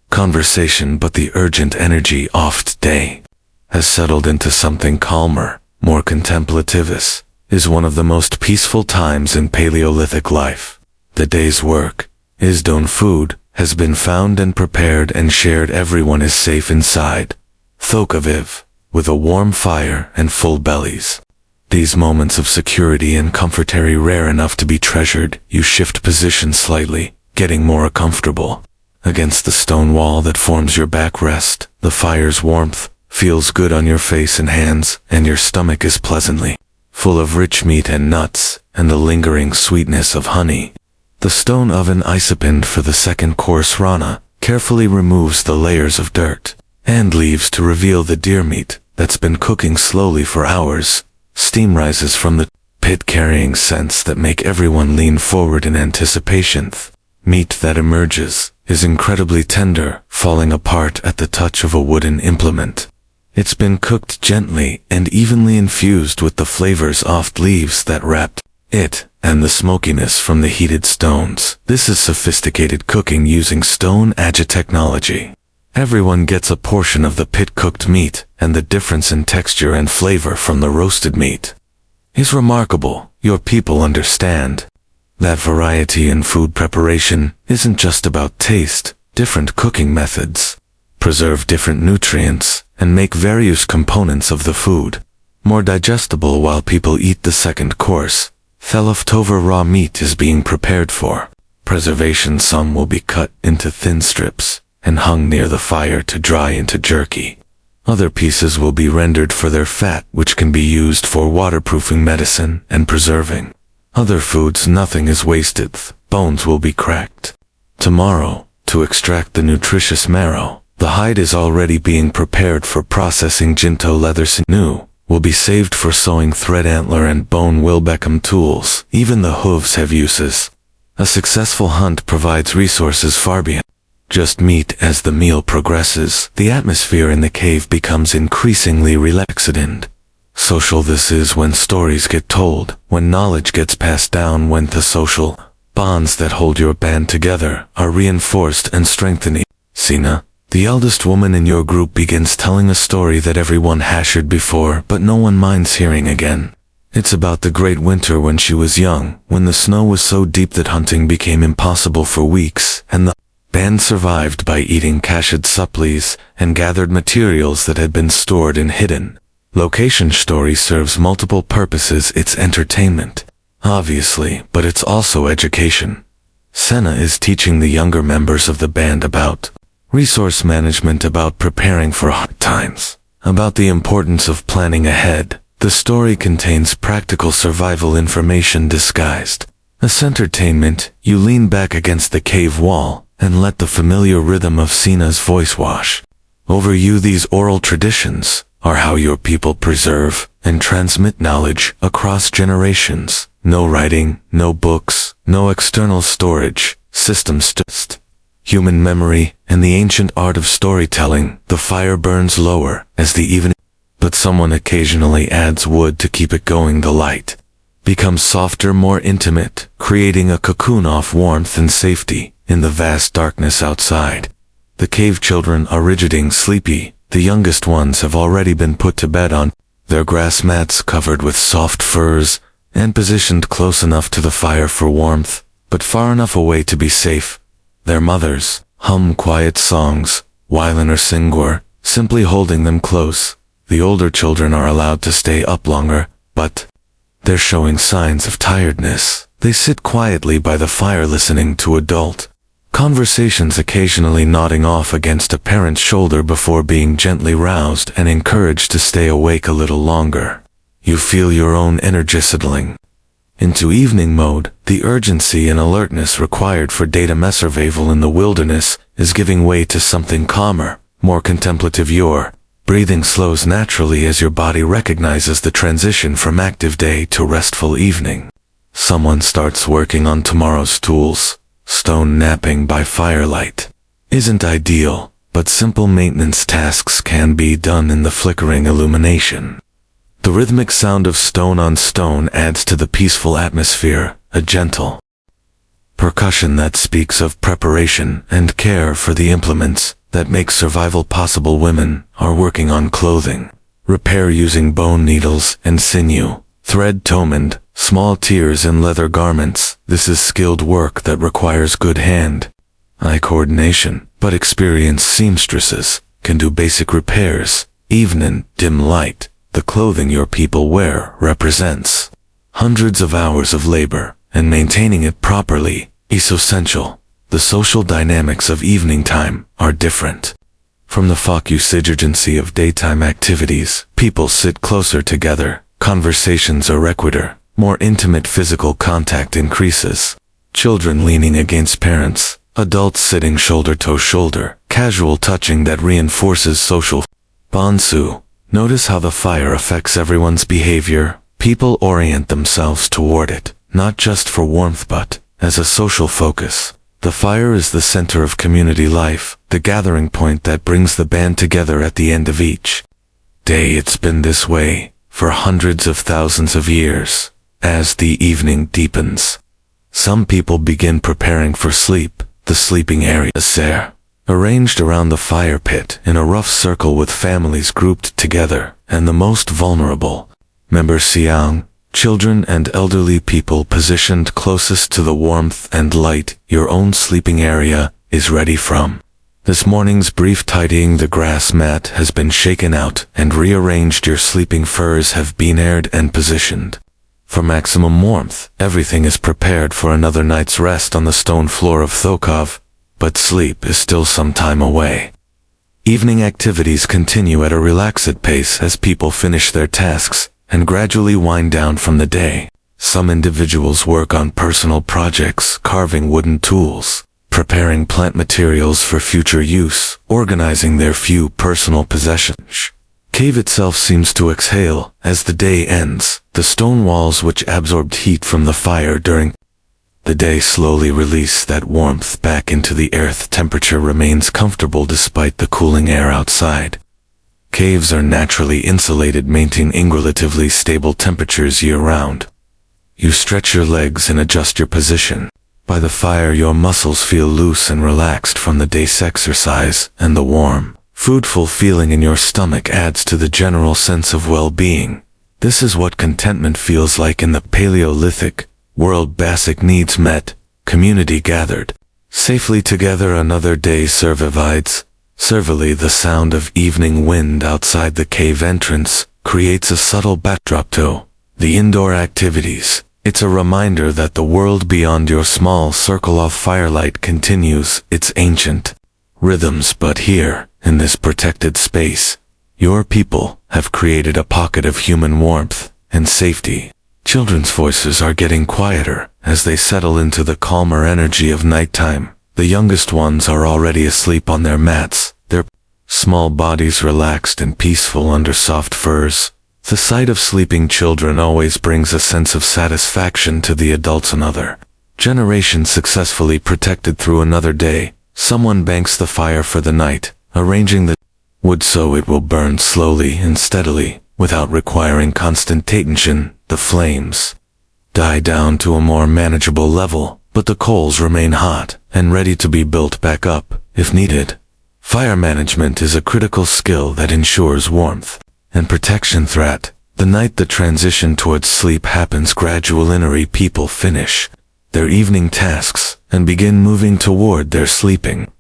conversation, but the urgent energy of today has settled into something calmer, more contemplative. This is one of the most peaceful times in Paleolithic life. The day's work is done. Food has been found and prepared and shared. Everyone is safe inside Thokaviv, with a warm fire and full bellies. These moments of security and comfort are rare enough to be treasured. You shift position slightly, getting more comfortable, against the stone wall that forms your backrest. The fire's warmth feels good on your face and hands, and your stomach is pleasantly full of rich meat and nuts, and the lingering sweetness of honey. The stone oven isopinned for the second course rana carefully removes the layers of dirt and leaves to reveal the deer meat that's been cooking slowly for hours. Steam rises from the pit carrying scents that make everyone lean forward in anticipation. Meat that emerges is incredibly tender, falling apart at the touch of a wooden implement. It's been cooked gently and evenly infused with the flavors of leaves that wrapped it, and the smokiness from the heated stones. This is sophisticated cooking using stone agi technology. Everyone gets a portion of the pit-cooked meat, and the difference in texture and flavor from the roasted meat is remarkable. Your people understand that variety in food preparation isn't just about taste. Different cooking methods preserve different nutrients and make various components of the food more digestible while people eat the second course. Leftover raw meat is being prepared for preservation. Some will be cut into thin strips and hung near the fire to dry into jerky. Other pieces will be rendered for their fat, which can be used for waterproofing medicine and preserving other foods. Nothing is wasted. Bones will be cracked tomorrow to extract the nutritious marrow. The hide is already being prepared for processing. Jinto leather sinew will be saved for sewing. Thread antler and bone will become tools. Even the hooves have uses. A successful hunt provides resources far beyond just meat. As the meal progresses, the atmosphere in the cave becomes increasingly relaxed and social. This is when stories get told, when knowledge gets passed down, when the social bonds that hold your band together are reinforced and strengthened. Sina, the eldest woman in your group, begins telling a story that everyone has heard before, but no one minds hearing again. It's about the great winter when she was young, when the snow was so deep that hunting became impossible for weeks, and the band survived by eating cached supplies and gathered materials that had been stored in hidden location. Story serves multiple purposes. It's entertainment, obviously, but it's also education. Senna is teaching the younger members of the band about resource management, about preparing for hard times, about the importance of planning ahead. The story contains practical survival information disguised as entertainment. You lean back against the cave wall and let the familiar rhythm of Sina's voice wash over you. These oral traditions are how your people preserve and transmit knowledge across generations. No writing, no books, no external storage systems, just human memory and the ancient art of storytelling. The fire burns lower as the evening, but someone occasionally adds wood to keep it going. The light becomes softer, more intimate, creating a cocoon of warmth and safety in the vast darkness outside. The cave children are rigiding, sleepy. The youngest ones have already been put to bed on their grass mats covered with soft furs and positioned close enough to the fire for warmth, but far enough away to be safe. Their mothers hum quiet songs, whilen or singor, simply holding them close. The older children are allowed to stay up longer, but they're showing signs of tiredness. They sit quietly by the fire listening to adult conversations, occasionally nodding off against a parent's shoulder before being gently roused and encouraged to stay awake a little longer. You feel your own energy settling into evening mode. The urgency and alertness required for data survival in the wilderness is giving way to something calmer, more contemplative. Your breathing slows naturally as your body recognizes the transition from active day to restful evening. Someone starts working on tomorrow's tools. Stone napping by firelight isn't ideal, but simple maintenance tasks can be done in the flickering illumination. The rhythmic sound of stone on stone adds to the peaceful atmosphere, a gentle percussion that speaks of preparation and care for the implements that make survival possible. Women are working on clothing repair using bone needles and sinew, thread tomand, small tears in leather garments. This is skilled work that requires good hand-eye coordination, but experienced seamstresses can do basic repairs. Even in dim light, the clothing your people wear represents hundreds of hours of labor, and maintaining it properly is essential. The social dynamics of evening time are different. From the focus urgency of daytime activities, people sit closer together, conversations are requider, more intimate physical contact increases. Children leaning against parents, adults sitting shoulder to shoulder, casual touching that reinforces social bonsu. Notice how the fire affects everyone's behavior. People orient themselves toward it, not just for warmth but as a social focus. The fire is the center of community life, the gathering point that brings the band together at the end of each day. It's been this way for hundreds of thousands of years. As the evening deepens, some people begin preparing for sleep. The sleeping area is there, arranged around the fire pit in a rough circle with families grouped together, and the most vulnerable members siang, children and elderly people positioned closest to the warmth and light. Your own sleeping area is ready from this morning's brief tidying. The grass mat has been shaken out and rearranged. Your sleeping furs have been aired and positioned for maximum warmth. Everything is prepared for another night's rest on the stone floor of Thokov, but sleep is still some time away. Evening activities continue at a relaxed pace as people finish their tasks and gradually wind down from the day. Some individuals work on personal projects, carving wooden tools, preparing plant materials for future use, organizing their few personal possessions. Cave itself seems to exhale as the day ends. The stone walls which absorbed heat from the fire during the day slowly release that warmth back into the earth. Temperature remains comfortable despite the cooling air outside. Caves are naturally insulated, maintaining relatively stable temperatures year-round. You stretch your legs and adjust your position. By the fire your muscles feel loose and relaxed from the day's exercise, and the warm, foodful feeling in your stomach adds to the general sense of well-being. This is what contentment feels like in the Paleolithic world. Basic needs met, community gathered safely together. Another day survives. Servilely, the sound of evening wind outside the cave entrance creates a subtle backdrop to the indoor activities. It's a reminder that the world beyond your small circle of firelight continues its ancient rhythms. But here, in this protected space, your people have created a pocket of human warmth and safety. Children's voices are getting quieter as they settle into the calmer energy of nighttime. The youngest ones are already asleep on their mats, their small bodies relaxed and peaceful under soft furs. The sight of sleeping children always brings a sense of satisfaction to the adults. Another generation successfully protected through another day. Someone banks the fire for the night, arranging the wood so it will burn slowly and steadily, without requiring constant tension. The flames die down to a more manageable level, but the coals remain hot and ready to be built back up if needed. Fire management is a critical skill that ensures warmth and protection throughout the night. The transition towards sleep happens gradually. People finish their evening tasks and begin moving toward their sleeping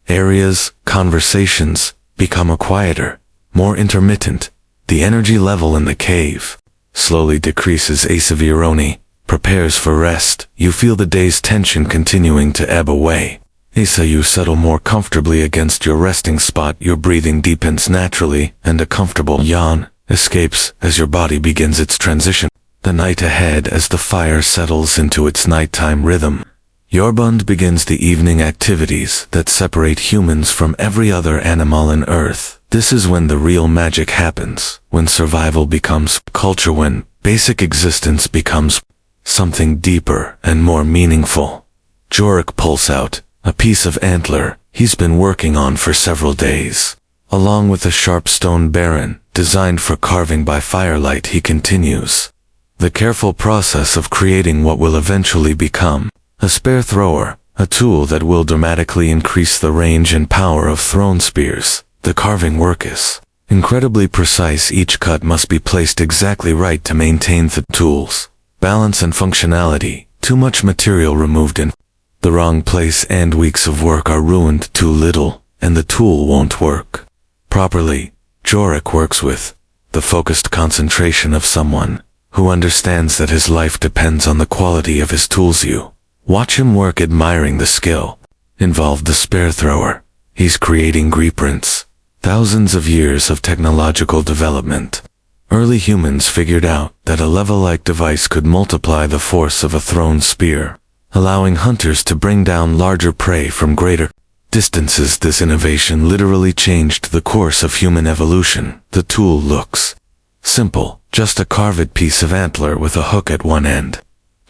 areas. Conversations become a quieter, more intermittent. The energy level in the cave slowly decreases. Asavironi prepares for rest. You feel the day's tension continuing to ebb away. Asa, you settle more comfortably against your resting spot. Your breathing deepens naturally, and a comfortable yawn escapes as your body begins its transition. The night ahead as the fire settles into its nighttime rhythm. Yorbund begins the evening activities that separate humans from every other animal on Earth. This is when the real magic happens, when survival becomes culture, when basic existence becomes something deeper and more meaningful. Jorik pulls out a piece of antler he's been working on for several days. Along with a sharp stone baron, designed for carving by firelight, he continues the careful process of creating what will eventually become a spear thrower, a tool that will dramatically increase the range and power of thrown spears. The carving work is incredibly precise. Each cut must be placed exactly right to maintain the tool's balance and functionality. Too much material removed in the wrong place and weeks of work are ruined. Too little, and the tool won't work properly. Jorik works with the focused concentration of someone who understands that his life depends on the quality of his tools. You watch him work, admiring the skill involved the spear thrower. He's creating grunts. Thousands of years of technological development. Early humans figured out that a level-like device could multiply the force of a thrown spear, allowing hunters to bring down larger prey from greater distances. This innovation literally changed the course of human evolution. The tool looks simple, just a carved piece of antler with a hook at one end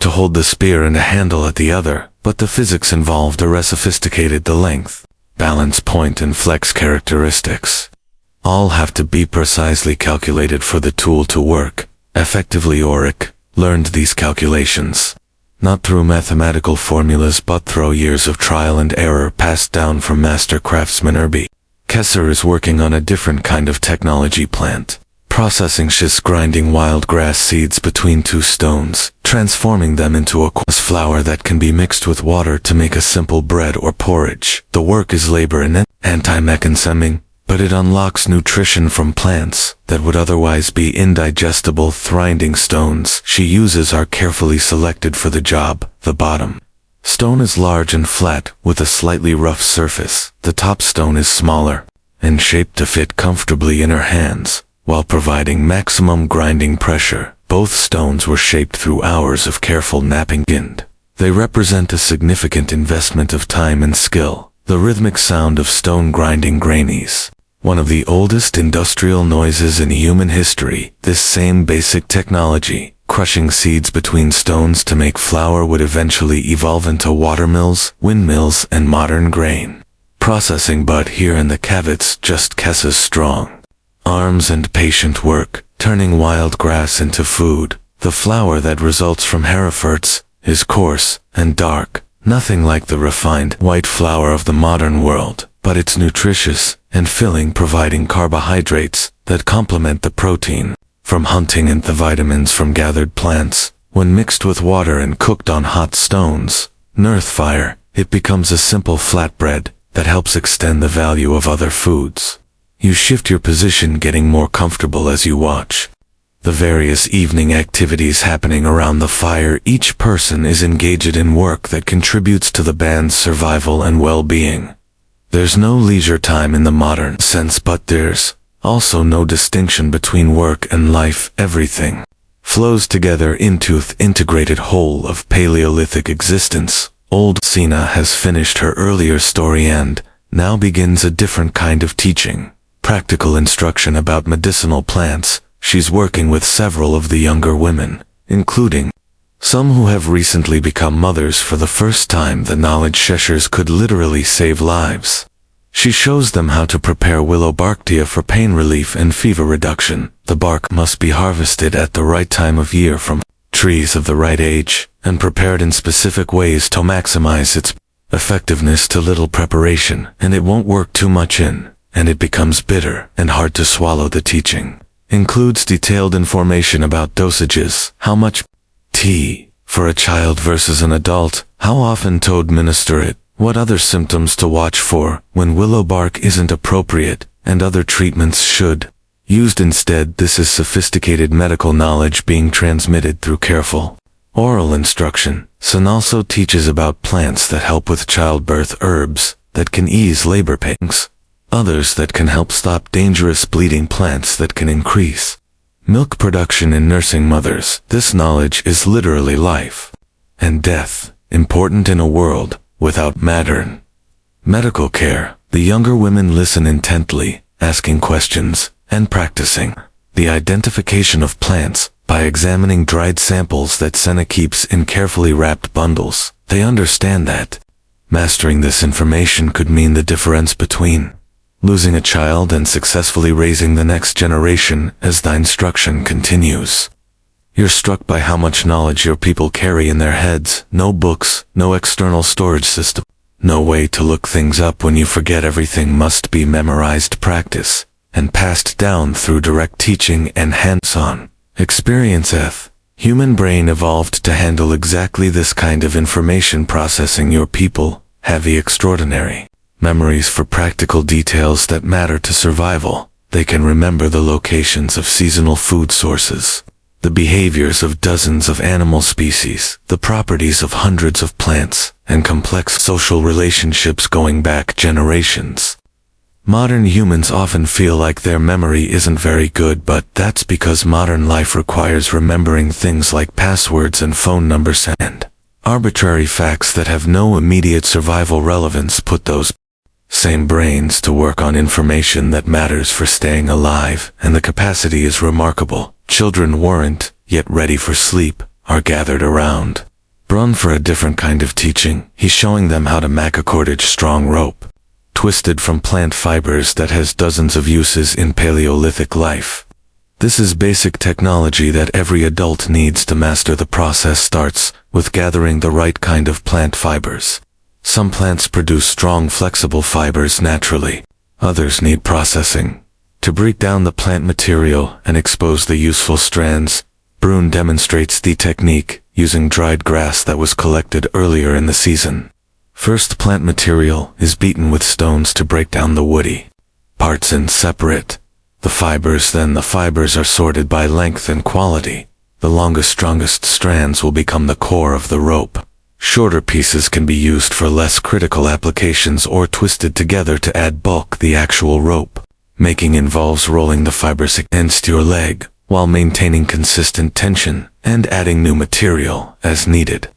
to hold the spear and a handle at the other, but the physics involved are sophisticated. The length, balance point and flex characteristics all have to be precisely calculated for the tool to work effectively. Oric learned these calculations not through mathematical formulas but through years of trial and error passed down from master craftsman Irby. Kesser is working on a different kind of technology plant, processing schist, grinding wild grass seeds between two stones, transforming them into a coarse flour that can be mixed with water to make a simple bread or porridge. The work is labor and anti-mechanisming, but it unlocks nutrition from plants that would otherwise be indigestible. Grinding stones she uses are carefully selected for the job. The bottom stone is large and flat with a slightly rough surface. The top stone is smaller and shaped to fit comfortably in her hands while providing maximum grinding pressure. Both stones were shaped through hours of careful knapping. They represent a significant investment of time and skill. The rhythmic sound of stone grinding grainies, one of the oldest industrial noises in human history. This same basic technology, crushing seeds between stones to make flour, would eventually evolve into watermills, windmills, and modern grain processing. But here in the caveats, just Kesser's strong arms and patient work, turning wild grass into food. The flour that results from her efforts is coarse and dark, nothing like the refined white flour of the modern world, but it's nutritious and filling, providing carbohydrates that complement the protein from hunting and the vitamins from gathered plants. When mixed with water and cooked on hot stones, earth fire, it becomes a simple flatbread that helps extend the value of other foods. You shift your position, getting more comfortable as you watch the various evening activities happening around the fire. Each person is engaged in work that contributes to the band's survival and well-being. There's no leisure time in the modern sense, but there's also no distinction between work and life. Everything flows together into the integrated whole of Paleolithic existence. Old Sina has finished her earlier story and now begins a different kind of teaching, practical instruction about medicinal plants. She's working with several of the younger women, including some who have recently become mothers for the first time. The knowledge sheshers could literally save lives. She shows them how to prepare willow bark tea for pain relief and fever reduction. The bark must be harvested at the right time of year from trees of the right age and prepared in specific ways to maximize its effectiveness. To little preparation, and it won't work too much in, and it becomes bitter and hard to swallow. The teaching includes detailed information about dosages, how much tea for a child versus an adult, how often to administer it, what other symptoms to watch for when willow bark isn't appropriate, and other treatments should used instead. This is sophisticated medical knowledge being transmitted through careful oral instruction. Sun also teaches about plants that help with childbirth, herbs that can ease labor pains, others that can help stop dangerous bleeding, plants that can increase milk production in nursing mothers. This knowledge is literally life and death, important in a world without modern medical care. The younger women listen intently, asking questions and practicing the identification of plants by examining dried samples that Senna keeps in carefully wrapped bundles. They understand that mastering this information could mean the difference between losing a child and successfully raising the next generation. As the instruction continues, you're struck by how much knowledge your people carry in their heads. No books, no external storage system, no way to look things up when you forget. Everything must be memorized, practice, and passed down through direct teaching and hands-on experience. Human brain evolved to handle exactly this kind of information processing. Your people have the extraordinary memories for practical details that matter to survival. They can remember the locations of seasonal food sources, the behaviors of dozens of animal species, the properties of hundreds of plants, and complex social relationships going back generations. Modern humans often feel like their memory isn't very good, but that's because modern life requires remembering things like passwords and phone numbers and arbitrary facts that have no immediate survival relevance. Put those same brains to work on information that matters for staying alive, and the capacity is remarkable. Children weren't yet ready for sleep, are gathered around Brun for a different kind of teaching. He's showing them how to make a cordage strong rope, twisted from plant fibers that has dozens of uses in Paleolithic life. This is basic technology that every adult needs to master. The process starts with gathering the right kind of plant fibers. Some plants produce strong, flexible fibers naturally. Others need processing to break down the plant material and expose the useful strands. Brun demonstrates the technique using dried grass that was collected earlier in the season. First, plant material is beaten with stones to break down the woody parts and separate the fibers. Then the fibers are sorted by length and quality. The longest, strongest strands will become the core of the rope. Shorter pieces can be used for less critical applications or twisted together to add bulk. The actual rope making involves rolling the fibers against your leg while maintaining consistent tension and adding new material as needed.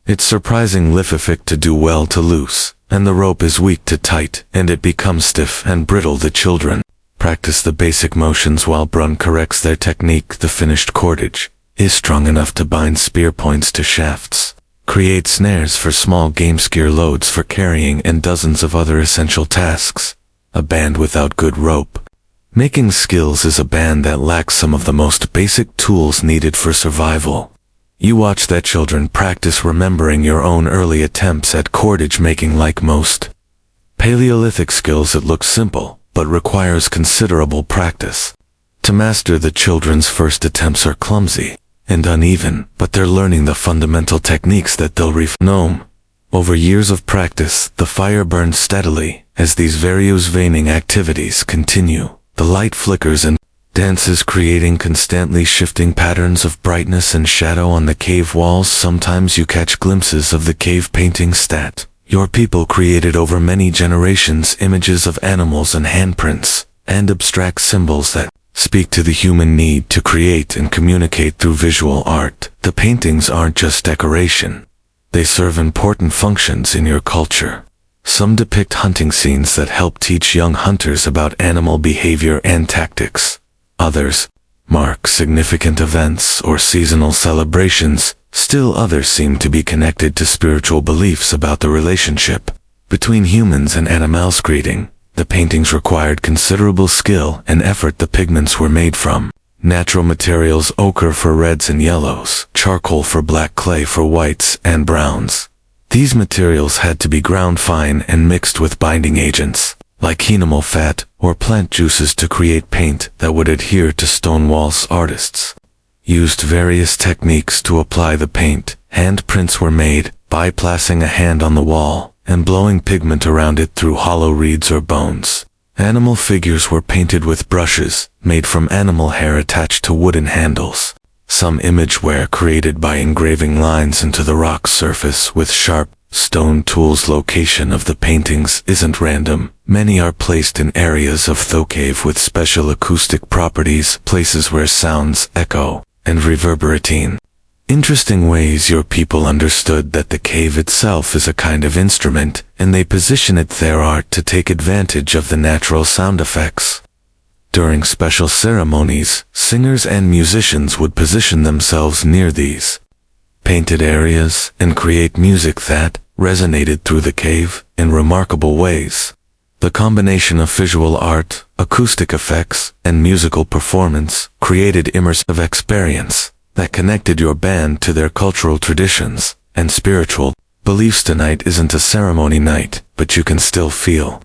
It's surprising lifific to do well to loose, and the rope is weak to tight, and it becomes stiff and brittle. The children practice the basic motions while Brun corrects their technique. The finished cordage is strong enough to bind spear points to shafts, create snares for small game, gear loads for carrying, and dozens of other essential tasks. A band without good rope making skills is a band that lacks some of the most basic tools needed for survival. You watch that children practice remembering your own early attempts at cordage making. Like most Paleolithic skills, it looks simple, but requires considerable practice. To master, the children's first attempts are clumsy and uneven, but they're learning the fundamental techniques that they'll refine. Over years of practice, the fire burns steadily. As these various veining activities continue, the light flickers and dances, creating constantly shifting patterns of brightness and shadow on the cave walls. Sometimes you catch glimpses of the cave painting stat your people created over many generations, images of animals and handprints, and abstract symbols that speak to the human need to create and communicate through visual art. The paintings aren't just decoration. They serve important functions in your culture. Some depict hunting scenes that help teach young hunters about animal behavior and tactics. Others mark significant events or seasonal celebrations. Still others seem to be connected to spiritual beliefs about the relationship between humans and animals. Creating the paintings required considerable skill and effort. The pigments were made from natural materials: ochre for reds and yellows, charcoal for black, clay for whites and browns. These materials had to be ground fine and mixed with binding agents like animal fat or plant juices to create paint that would adhere to stone walls. Artists used various techniques to apply the paint. Handprints were made by placing a hand on the wall and blowing pigment around it through hollow reeds or bones. Animal figures were painted with brushes made from animal hair attached to wooden handles. Some image were created by engraving lines into the rock surface with sharp stone tools. Location of the paintings isn't random. Many are placed in areas of the cave with special acoustic properties, places where sounds echo and reverberate in interesting ways. Your people understood that the cave itself is a kind of instrument, and they position it their art to take advantage of the natural sound effects. During special ceremonies, singers and musicians would position themselves near these painted areas and create music that resonated through the cave in remarkable ways. The combination of visual art, acoustic effects, and musical performance created immersive experience that connected your band to their cultural traditions and spiritual beliefs. Tonight isn't a ceremony night, but you can still feel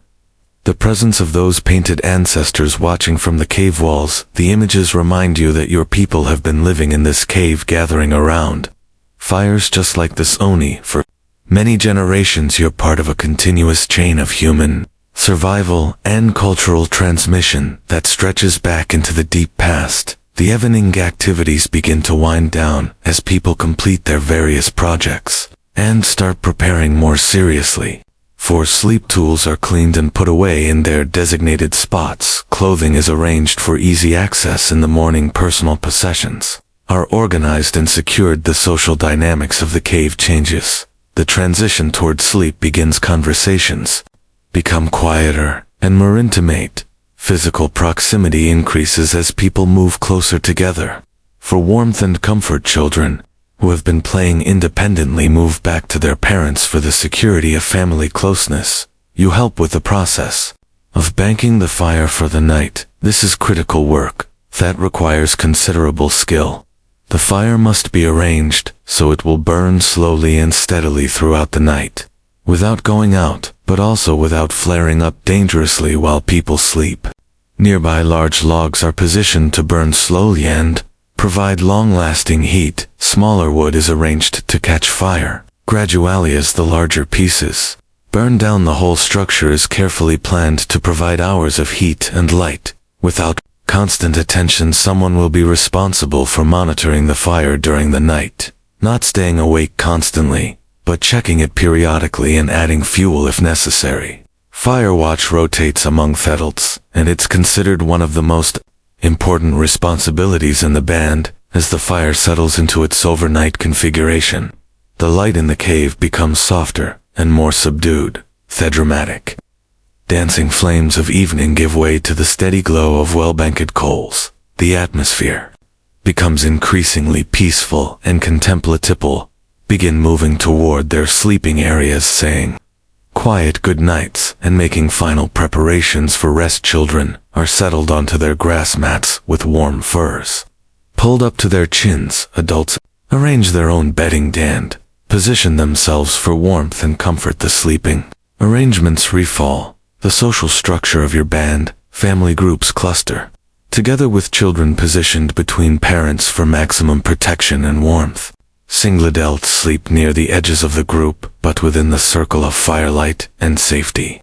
the presence of those painted ancestors watching from the cave walls. The images remind you that your people have been living in this cave, gathering around fires just like this Oni for many generations. You're part of a continuous chain of human survival and cultural transmission that stretches back into the deep past. The evening activities begin to wind down as people complete their various projects and start preparing more seriously. For sleep tools are cleaned and put away in their designated spots. Clothing is arranged for easy access in the morning. Personal possessions are organized and secured. The social dynamics of the cave changes. The transition toward sleep begins. Conversations become quieter and more intimate. Physical proximity increases as people move closer together. For warmth and comfort, children who have been playing independently move back to their parents. For the security of family closeness, you help with the process of banking the fire for the night. This is critical work that requires considerable skill. The fire must be arranged so it will burn slowly and steadily throughout the night, without going out, but also without flaring up dangerously while people sleep. Nearby large logs are positioned to burn slowly and provide long-lasting heat. Smaller wood is arranged to catch fire gradually as the larger pieces burn down. The whole structure is carefully planned to provide hours of heat and light. Without constant attention, someone will be responsible for monitoring the fire during the night, not staying awake constantly, but checking it periodically and adding fuel if necessary. Fire watch rotates among adults, and it's considered one of the most important responsibilities in the band. As the fire settles into its overnight configuration, the light in the cave becomes softer and more subdued. The dramatic dancing flames of evening give way to the steady glow of well-banked coals. The atmosphere becomes increasingly peaceful, and contemplative begin moving toward their sleeping areas, saying quiet good nights and making final preparations for rest. Children are settled onto their grass mats with warm furs pulled up to their chins. Adults arrange their own bedding and position themselves for warmth and comfort. The sleeping arrangements refall the social structure of your band. Family groups cluster together with children positioned between parents for maximum protection and warmth. Single adults sleep near the edges of the group, but within the circle of firelight and safety.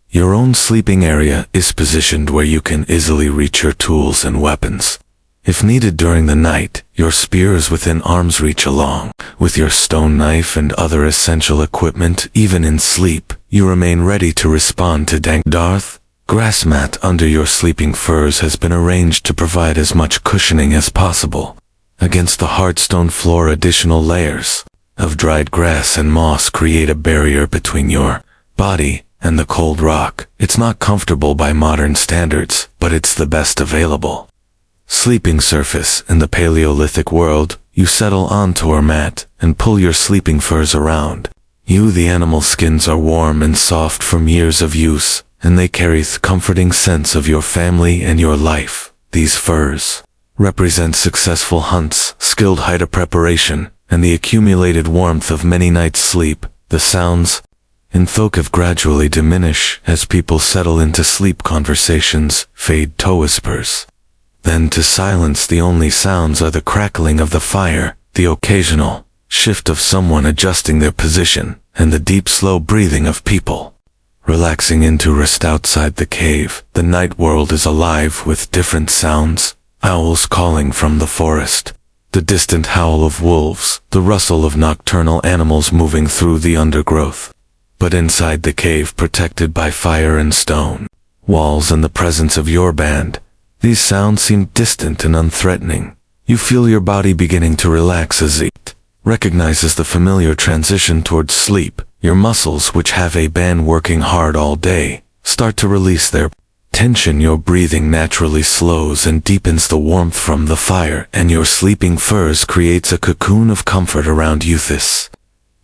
Your own sleeping area is positioned where you can easily reach your tools and weapons. If needed during the night, your spear is within arm's reach along with your stone knife and other essential equipment. Even in sleep, you remain ready to respond to dank Darth. Grass mat under your sleeping furs has been arranged to provide as much cushioning as possible against the hard stone floor. Additional layers of dried grass and moss create a barrier between your body and the cold rock. It's not comfortable by modern standards, but it's the best available sleeping surface. In the Paleolithic world, you settle onto a mat and pull your sleeping furs around you. The animal skins are warm and soft from years of use, and they carry the comforting sense of your family and your life. These furs represent successful hunts, skilled hideout preparation, and the accumulated warmth of many nights' sleep. The sounds in Thokev gradually diminish as people settle into sleep. Conversations fade to whispers, then to silence. The only sounds are the crackling of the fire, the occasional shift of someone adjusting their position, and the deep slow breathing of people relaxing into rest. Outside the cave, the night world is alive with different sounds. Owls calling from the forest, the distant howl of wolves, the rustle of nocturnal animals moving through the undergrowth. But inside the cave, protected by fire and stone walls and the presence of your band, these sounds seem distant and unthreatening. You feel your body beginning to relax as it recognizes the familiar transition towards sleep. Your muscles, which have been working hard all day, start to release their tension. Your breathing naturally slows and deepens. The warmth from the fire and your sleeping furs creates a cocoon of comfort around you. This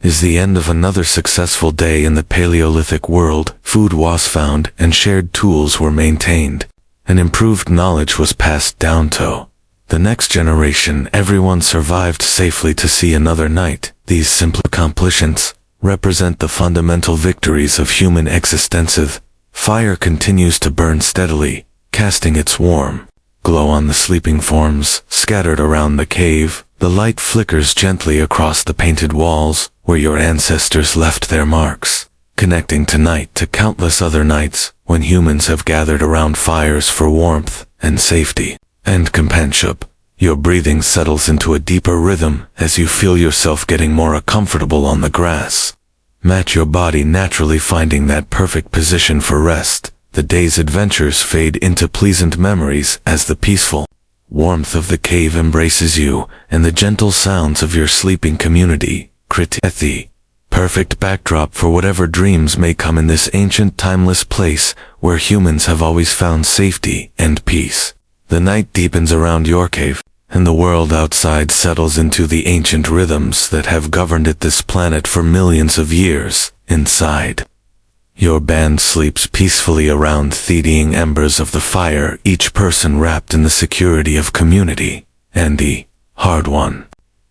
is the end of another successful day in the Paleolithic world. Food was found and shared tools were maintained, and improved knowledge was passed down to the next generation. Everyone survived safely to see another night. These simple accomplishments represent the fundamental victories of human existence. Fire continues to burn steadily, casting its warm glow on the sleeping forms scattered around the cave. The light flickers gently across the painted walls where your ancestors left their marks, connecting tonight to countless other nights when humans have gathered around fires for warmth and safety. and companionship. Your breathing settles into a deeper rhythm as you feel yourself getting more comfortable on the grass. Match your body naturally finding that perfect position for rest. The day's adventures fade into pleasant memories as the peaceful warmth of the cave embraces you, and the gentle sounds of your sleeping community create the perfect backdrop for whatever dreams may come in this ancient timeless place where humans have always found safety and peace. The night deepens around your cave, and the world outside settles into the ancient rhythms that have governed this planet for millions of years. Inside, your band sleeps peacefully around threading embers of the fire, each person wrapped in the security of community and the hard-won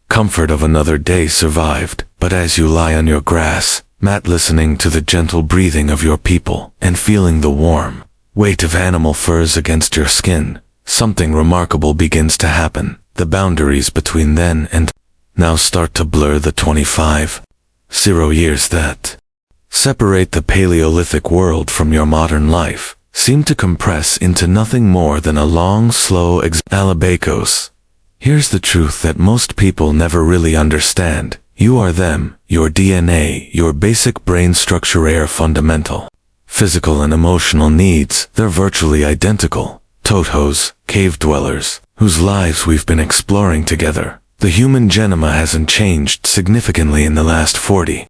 comfort of another day survived. But as you lie on your grass mat listening to the gentle breathing of your people and feeling the warm weight of animal furs against your skin, something remarkable begins to happen. The boundaries between then and now start to blur. The 25 years that separate the Paleolithic world from your modern life seem to compress into nothing more than a long, slow Alabacos. Here's the truth that most people never really understand. You are them, your DNA, your basic brain structure, are fundamental. Physical and emotional needs, they're virtually identical. Totos, cave dwellers, whose lives we've been exploring together. The human genoma hasn't changed significantly in the last 40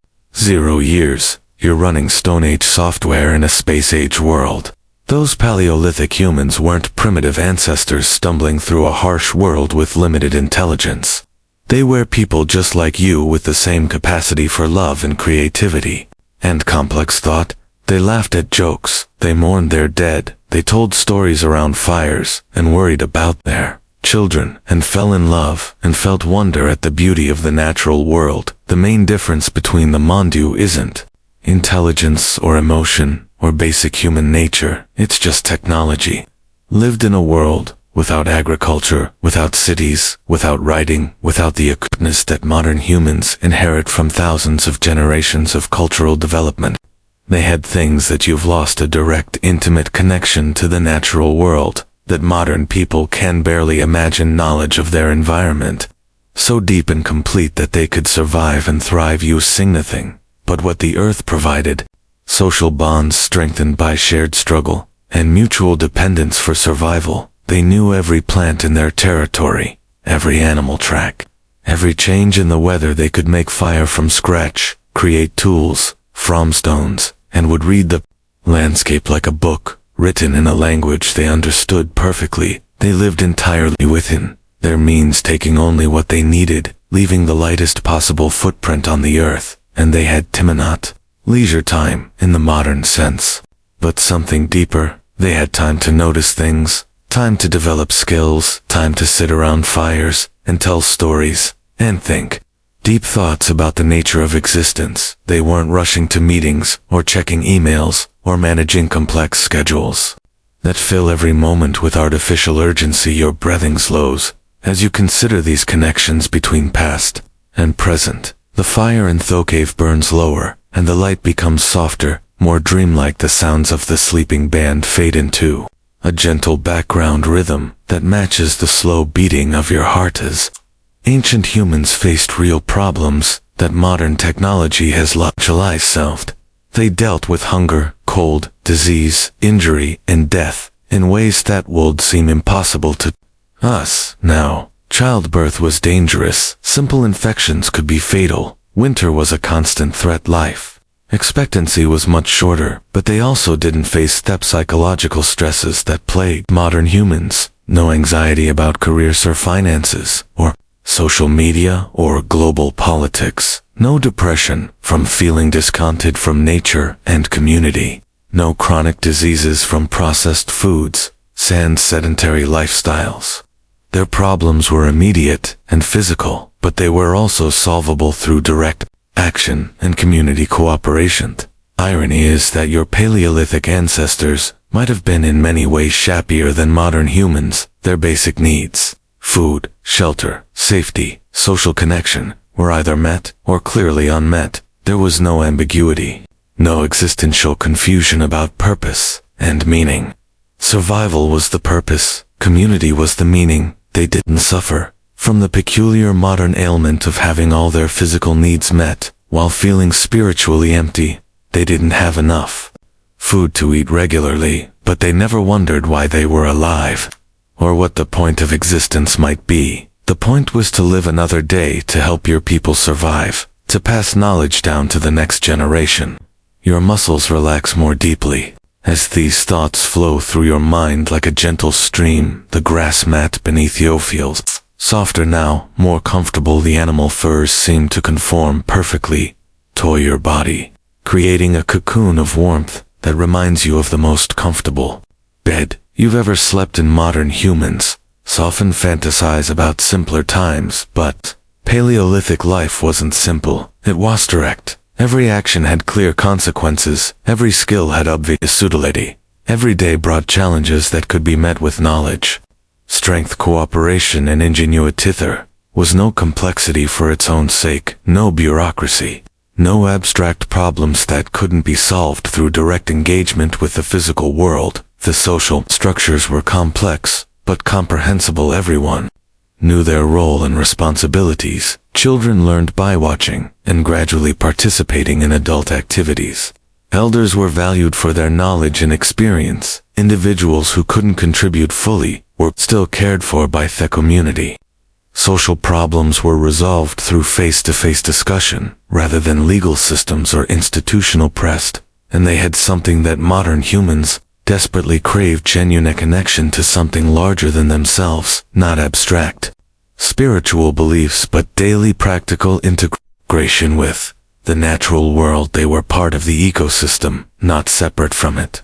years. You're running Stone Age software in a space age world. Those Paleolithic humans weren't primitive ancestors stumbling through a harsh world with limited intelligence. They were people just like you with the same capacity for love and creativity and complex thought. They laughed at jokes, they mourned their dead, they told stories around fires and worried about their children and fell in love and felt wonder at the beauty of the natural world. The main difference between the Mondu isn't intelligence or emotion or basic human nature, it's just technology. Lived in a world without agriculture, without cities, without writing, without the acuteness that modern humans inherit from thousands of generations of cultural development. They had things that you've lost: a direct, intimate connection to the natural world that modern people can barely imagine, knowledge of their environment so deep and complete that they could survive and thrive using nothing but what the earth provided. Social bonds strengthened by shared struggle and mutual dependence for survival. They knew every plant in their territory, every animal track, every change in the weather. They could make fire from scratch, create tools from stones, and would read the landscape like a book, written in a language they understood perfectly. They lived entirely within their means, taking only what they needed, leaving the lightest possible footprint on the earth. And they had timanat, leisure time in the modern sense, but something deeper. They had time to notice things, time to develop skills, time to sit around fires and tell stories and think deep thoughts about the nature of existence. They weren't rushing to meetings or checking emails or managing complex schedules that fill every moment with artificial urgency. Your breathing slows as you consider these connections between past and present. The fire in Tho Cave burns lower, and the light becomes softer, more dreamlike. The sounds of the sleeping band fade into a gentle background rhythm that matches the slow beating of your heart. As ancient humans faced real problems that modern technology has largely solved. They dealt with hunger, cold, disease, injury, and death in ways that would seem impossible to us now. Childbirth was dangerous. Simple infections could be fatal. Winter was a constant threat. Life expectancy was much shorter, but they also didn't face the psychological stresses that plagued modern humans. No anxiety about careers or finances, or social media, or global politics. No depression from feeling disconnected from nature and community. No chronic diseases from processed foods and sedentary lifestyles. Their problems were immediate and physical, but they were also solvable through direct action and community cooperation. Irony is that your Paleolithic ancestors might have been in many ways happier than modern humans. Their basic needs, food, shelter, safety, social connection, were either met or clearly unmet. There was no ambiguity, no existential confusion about purpose and meaning. Survival was the purpose, Community was the meaning. They didn't suffer from the peculiar modern ailment of having all their physical needs met, while feeling spiritually empty. They didn't have enough food to eat regularly, but they never wondered why they were alive, or what the point of existence might be. The point was to live another day, to help your people survive, to pass knowledge down to the next generation. Your muscles relax more deeply as these thoughts flow through your mind like a gentle stream. The grass mat beneath you feels softer now, more comfortable. The animal furs seem to conform perfectly to your body, creating a cocoon of warmth that reminds you of the most comfortable bed you've ever slept in. Modern humans often fantasize about simpler times, but Paleolithic life wasn't simple. It was direct. Every action had clear consequences. Every skill had obvious utility. Every day brought challenges that could be met with knowledge, strength, cooperation, and ingenuity. There was no complexity for its own sake, no bureaucracy, no abstract problems that couldn't be solved through direct engagement with the physical world. The social structures were complex, but comprehensible. Everyone knew their role and responsibilities. Children learned by watching and gradually participating in adult activities. Elders were valued for their knowledge and experience. Individuals who couldn't contribute fully were still cared for by the community. Social problems were resolved through face-to-face discussion rather than legal systems or institutional press, and they had something that modern humans desperately craved: genuine connection to something larger than themselves, not abstract spiritual beliefs, but daily practical integration with the natural world. They were part of the ecosystem, not separate from it.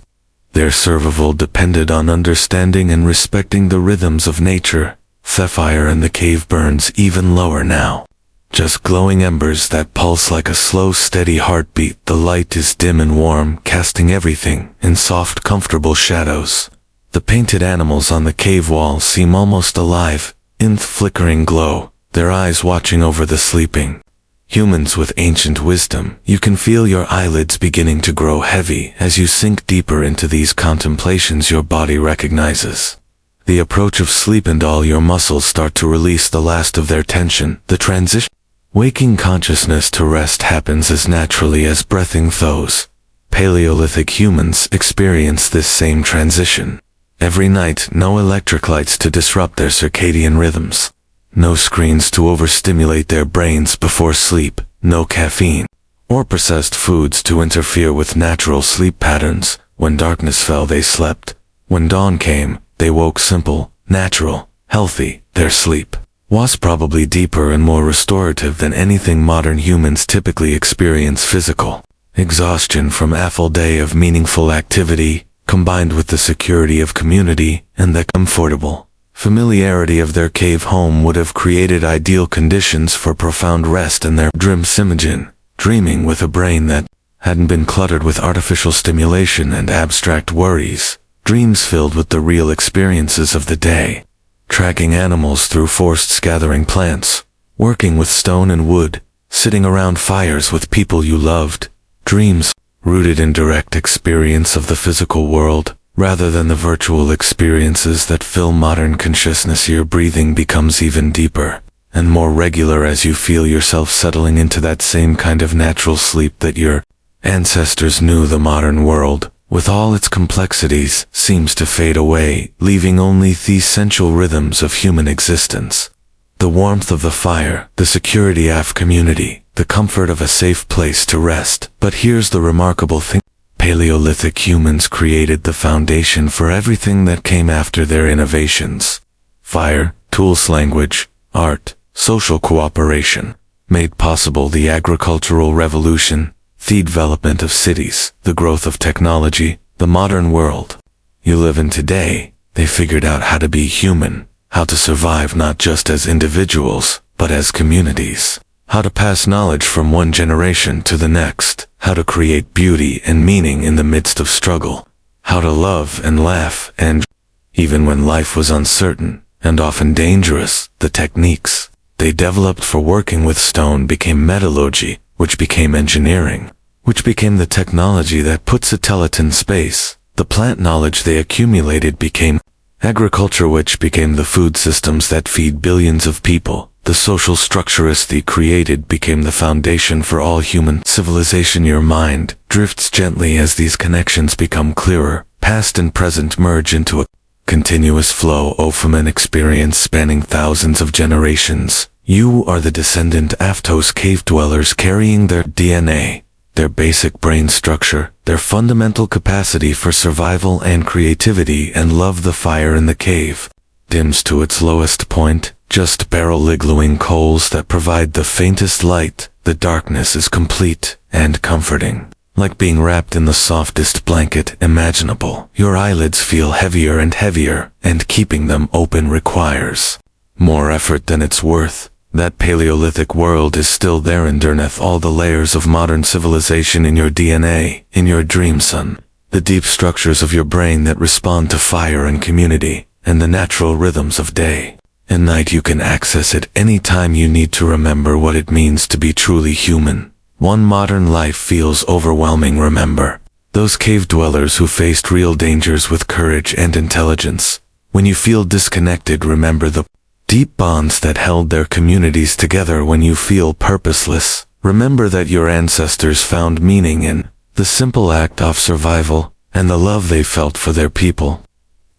Their survival depended on understanding and respecting the rhythms of nature. The fire in the cave burns even lower now, just glowing embers that pulse like a slow, steady heartbeat. The light is dim and warm, casting everything in soft, comfortable shadows. The painted animals on the cave walls seem almost alive, in the flickering glow, their eyes watching over the sleeping humans with ancient wisdom. You can feel your eyelids beginning to grow heavy as you sink deeper into these contemplations. Your body recognizes the approach of sleep, and all your muscles start to release the last of their tension. The transition waking consciousness to rest happens as naturally as breathing. Those Paleolithic humans experience this same transition every night. No electric lights to disrupt their circadian rhythms, no screens to overstimulate their brains before sleep, no caffeine or processed foods to interfere with natural sleep patterns. When darkness fell, they slept. When dawn came, they woke simple, natural, healthy. Their sleep was probably deeper and more restorative than anything modern humans typically experience. Physical exhaustion from a full day of meaningful activity, combined with the security of community and the comfortable familiarity of their cave home, would have created ideal conditions for profound rest and their dreaming with a brain that hadn't been cluttered with artificial stimulation and abstract worries. Dreams filled with the real experiences of the day, tracking animals through forests, gathering plants, working with stone and wood, sitting around fires with people you loved. Dreams rooted in direct experience of the physical world, rather than the virtual experiences that fill modern consciousness. Your breathing becomes even deeper and more regular as you feel yourself settling into that same kind of natural sleep that your ancestors knew. The modern world, with all its complexities, seems to fade away, leaving only the essential rhythms of human existence. The warmth of the fire, the security of community, the comfort of a safe place to rest. But here's the remarkable thing. Paleolithic humans created the foundation for everything that came after their innovations. Fire, tools, language, art, social cooperation, made possible the agricultural revolution, the development of cities, the growth of technology. The modern world you live in today, they figured out how to be human, how to survive not just as individuals, but as communities, how to pass knowledge from one generation to the next, how to create beauty and meaning in the midst of struggle, how to love and laugh, and even when life was uncertain and often dangerous. The techniques they developed for working with stone became metallurgy, which became engineering, which became the technology that put satellite in space. The plant knowledge they accumulated became Agriculture, which became the food systems that feed billions of people. The social structures they created became the foundation for all human civilization. Your mind drifts gently as these connections become clearer. Past and present merge into a continuous flow from an experience spanning thousands of generations. You are the descendant of those cave dwellers, carrying their DNA, their basic brain structure, their fundamental capacity for survival and creativity, and love. The fire in the cave dims to its lowest point, just barrel glowing coals that provide the faintest light. The darkness is complete and comforting, like being wrapped in the softest blanket imaginable. Your eyelids feel heavier and heavier, and keeping them open requires more effort than it's worth. That Paleolithic world is still there underneath all the layers of modern civilization, in your DNA, in your dream, son. The deep structures of your brain that respond to fire and community, and the natural rhythms of day and night. You can access it any time you need to remember what it means to be truly human. One modern life feels overwhelming. Remember those cave dwellers who faced real dangers with courage and intelligence. When you feel disconnected, remember the deep bonds that held their communities together. When you feel purposeless, remember that your ancestors found meaning in the simple act of survival and the love they felt for their people.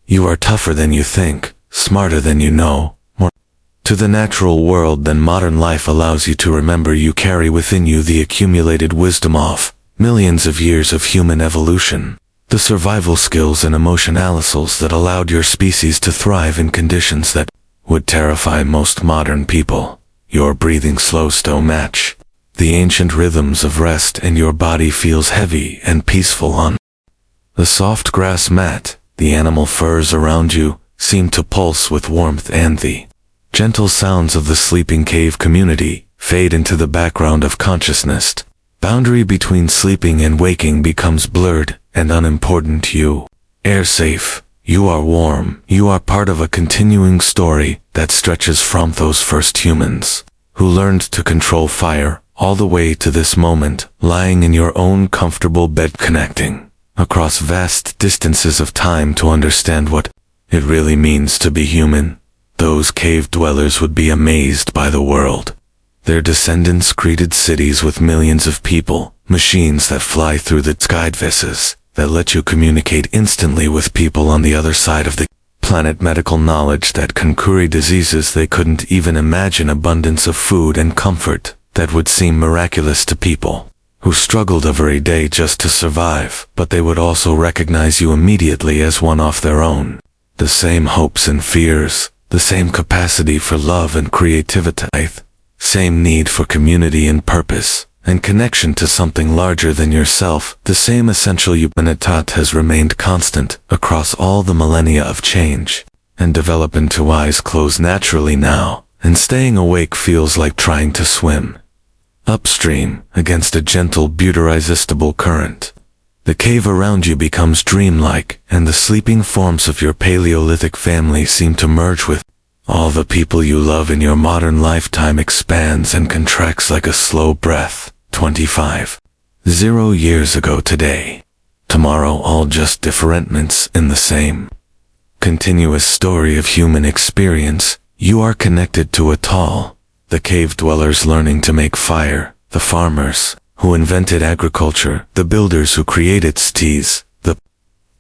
You are tougher than you think, smarter than you know, more to the natural world than modern life allows you to remember. You carry within you the accumulated wisdom of millions of years of human evolution, the survival skills and emotionalisms that allowed your species to thrive in conditions that would terrify most modern people. Your breathing slows to match the ancient rhythms of rest, and your body feels heavy and peaceful on the soft grass mat. The animal furs around you seem to pulse with warmth, and the gentle sounds of the sleeping cave community fade into the background of consciousness. Boundary between sleeping and waking becomes blurred and unimportant. You are safe. You are warm. You are part of a continuing story that stretches from those first humans who learned to control fire all the way to this moment, lying in your own comfortable bed, connecting across vast distances of time to understand what it really means to be human. Those cave dwellers would be amazed by the world. Their descendants created cities with millions of people, machines that fly through the sky, devices that let you communicate instantly with people on the other side of the planet, medical knowledge that can cure diseases they couldn't even imagine, abundance of food and comfort that would seem miraculous to people who struggled every day just to survive. But they would also recognize you immediately as one of their own. The same hopes and fears, the same capacity for love and creativity, same need for community and purpose and connection to something larger than yourself. The same essential humanity has remained constant across all the millennia of change and development. To eyes closed naturally now, and staying awake feels like trying to swim upstream against a gentle but irresistible current. The cave around you becomes dreamlike, and the sleeping forms of your Paleolithic family seem to merge with all the people you love in your modern lifetime. Expands and contracts like a slow breath. 25. 0 years ago today. Tomorrow, all just differentments in the same continuous story of human experience. You are connected to it all. The cave dwellers learning to make fire, the farmers who invented agriculture, the builders who created cities, the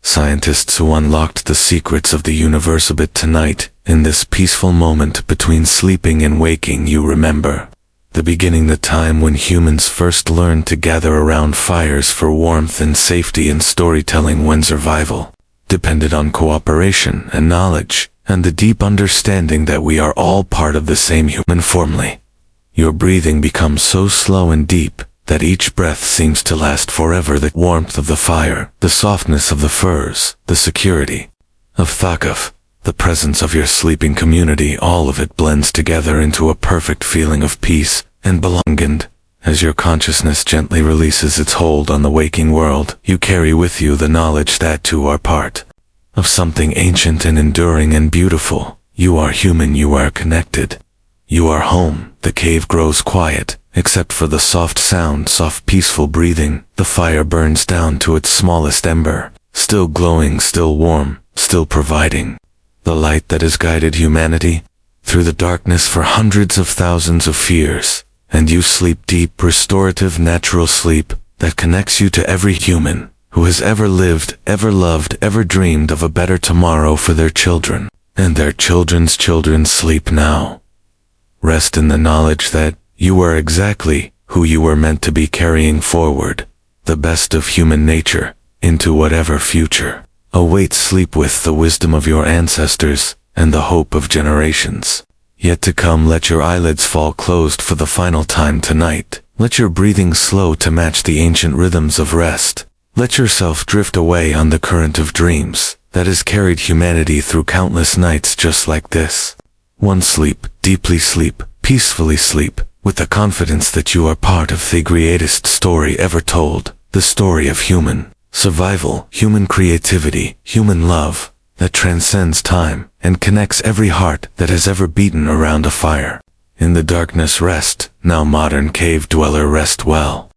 scientists who unlocked the secrets of the universe. But tonight, in this peaceful moment between sleeping and waking, you remember the beginning, the time when humans first learned to gather around fires for warmth and safety and storytelling, when survival depended on cooperation and knowledge, and the deep understanding that we are all part of the same human family. Your breathing becomes so slow and deep that each breath seems to last forever. The warmth of the fire, the softness of the furs, the security of Thakaf, the presence of your sleeping community, all of it blends together into a perfect feeling of peace and belonging. As your consciousness gently releases its hold on the waking world, you carry with you the knowledge that too are part of something ancient and enduring and beautiful. You are human, you are connected. You are home. The cave grows quiet, except for the soft sound, soft peaceful breathing. The fire burns down to its smallest ember, still glowing, still warm, still providing the light that has guided humanity through the darkness for hundreds of thousands of years, and you sleep deep, restorative, natural sleep that connects you to every human who has ever lived, ever loved, ever dreamed of a better tomorrow for their children, and their children's children. Sleep now. Rest in the knowledge that you are exactly who you were meant to be, carrying forward the best of human nature into whatever future awaits. Sleep with the wisdom of your ancestors and the hope of generations yet to come. Let your eyelids fall closed for the final time tonight. Let your breathing slow to match the ancient rhythms of rest. Let yourself drift away on the current of dreams that has carried humanity through countless nights just like this. One, sleep, deeply sleep, peacefully sleep, with the confidence that you are part of the greatest story ever told, the story of human survival, human creativity, human love, that transcends time and connects every heart that has ever beaten around a fire. In the darkness rest, now modern cave dweller, rest well.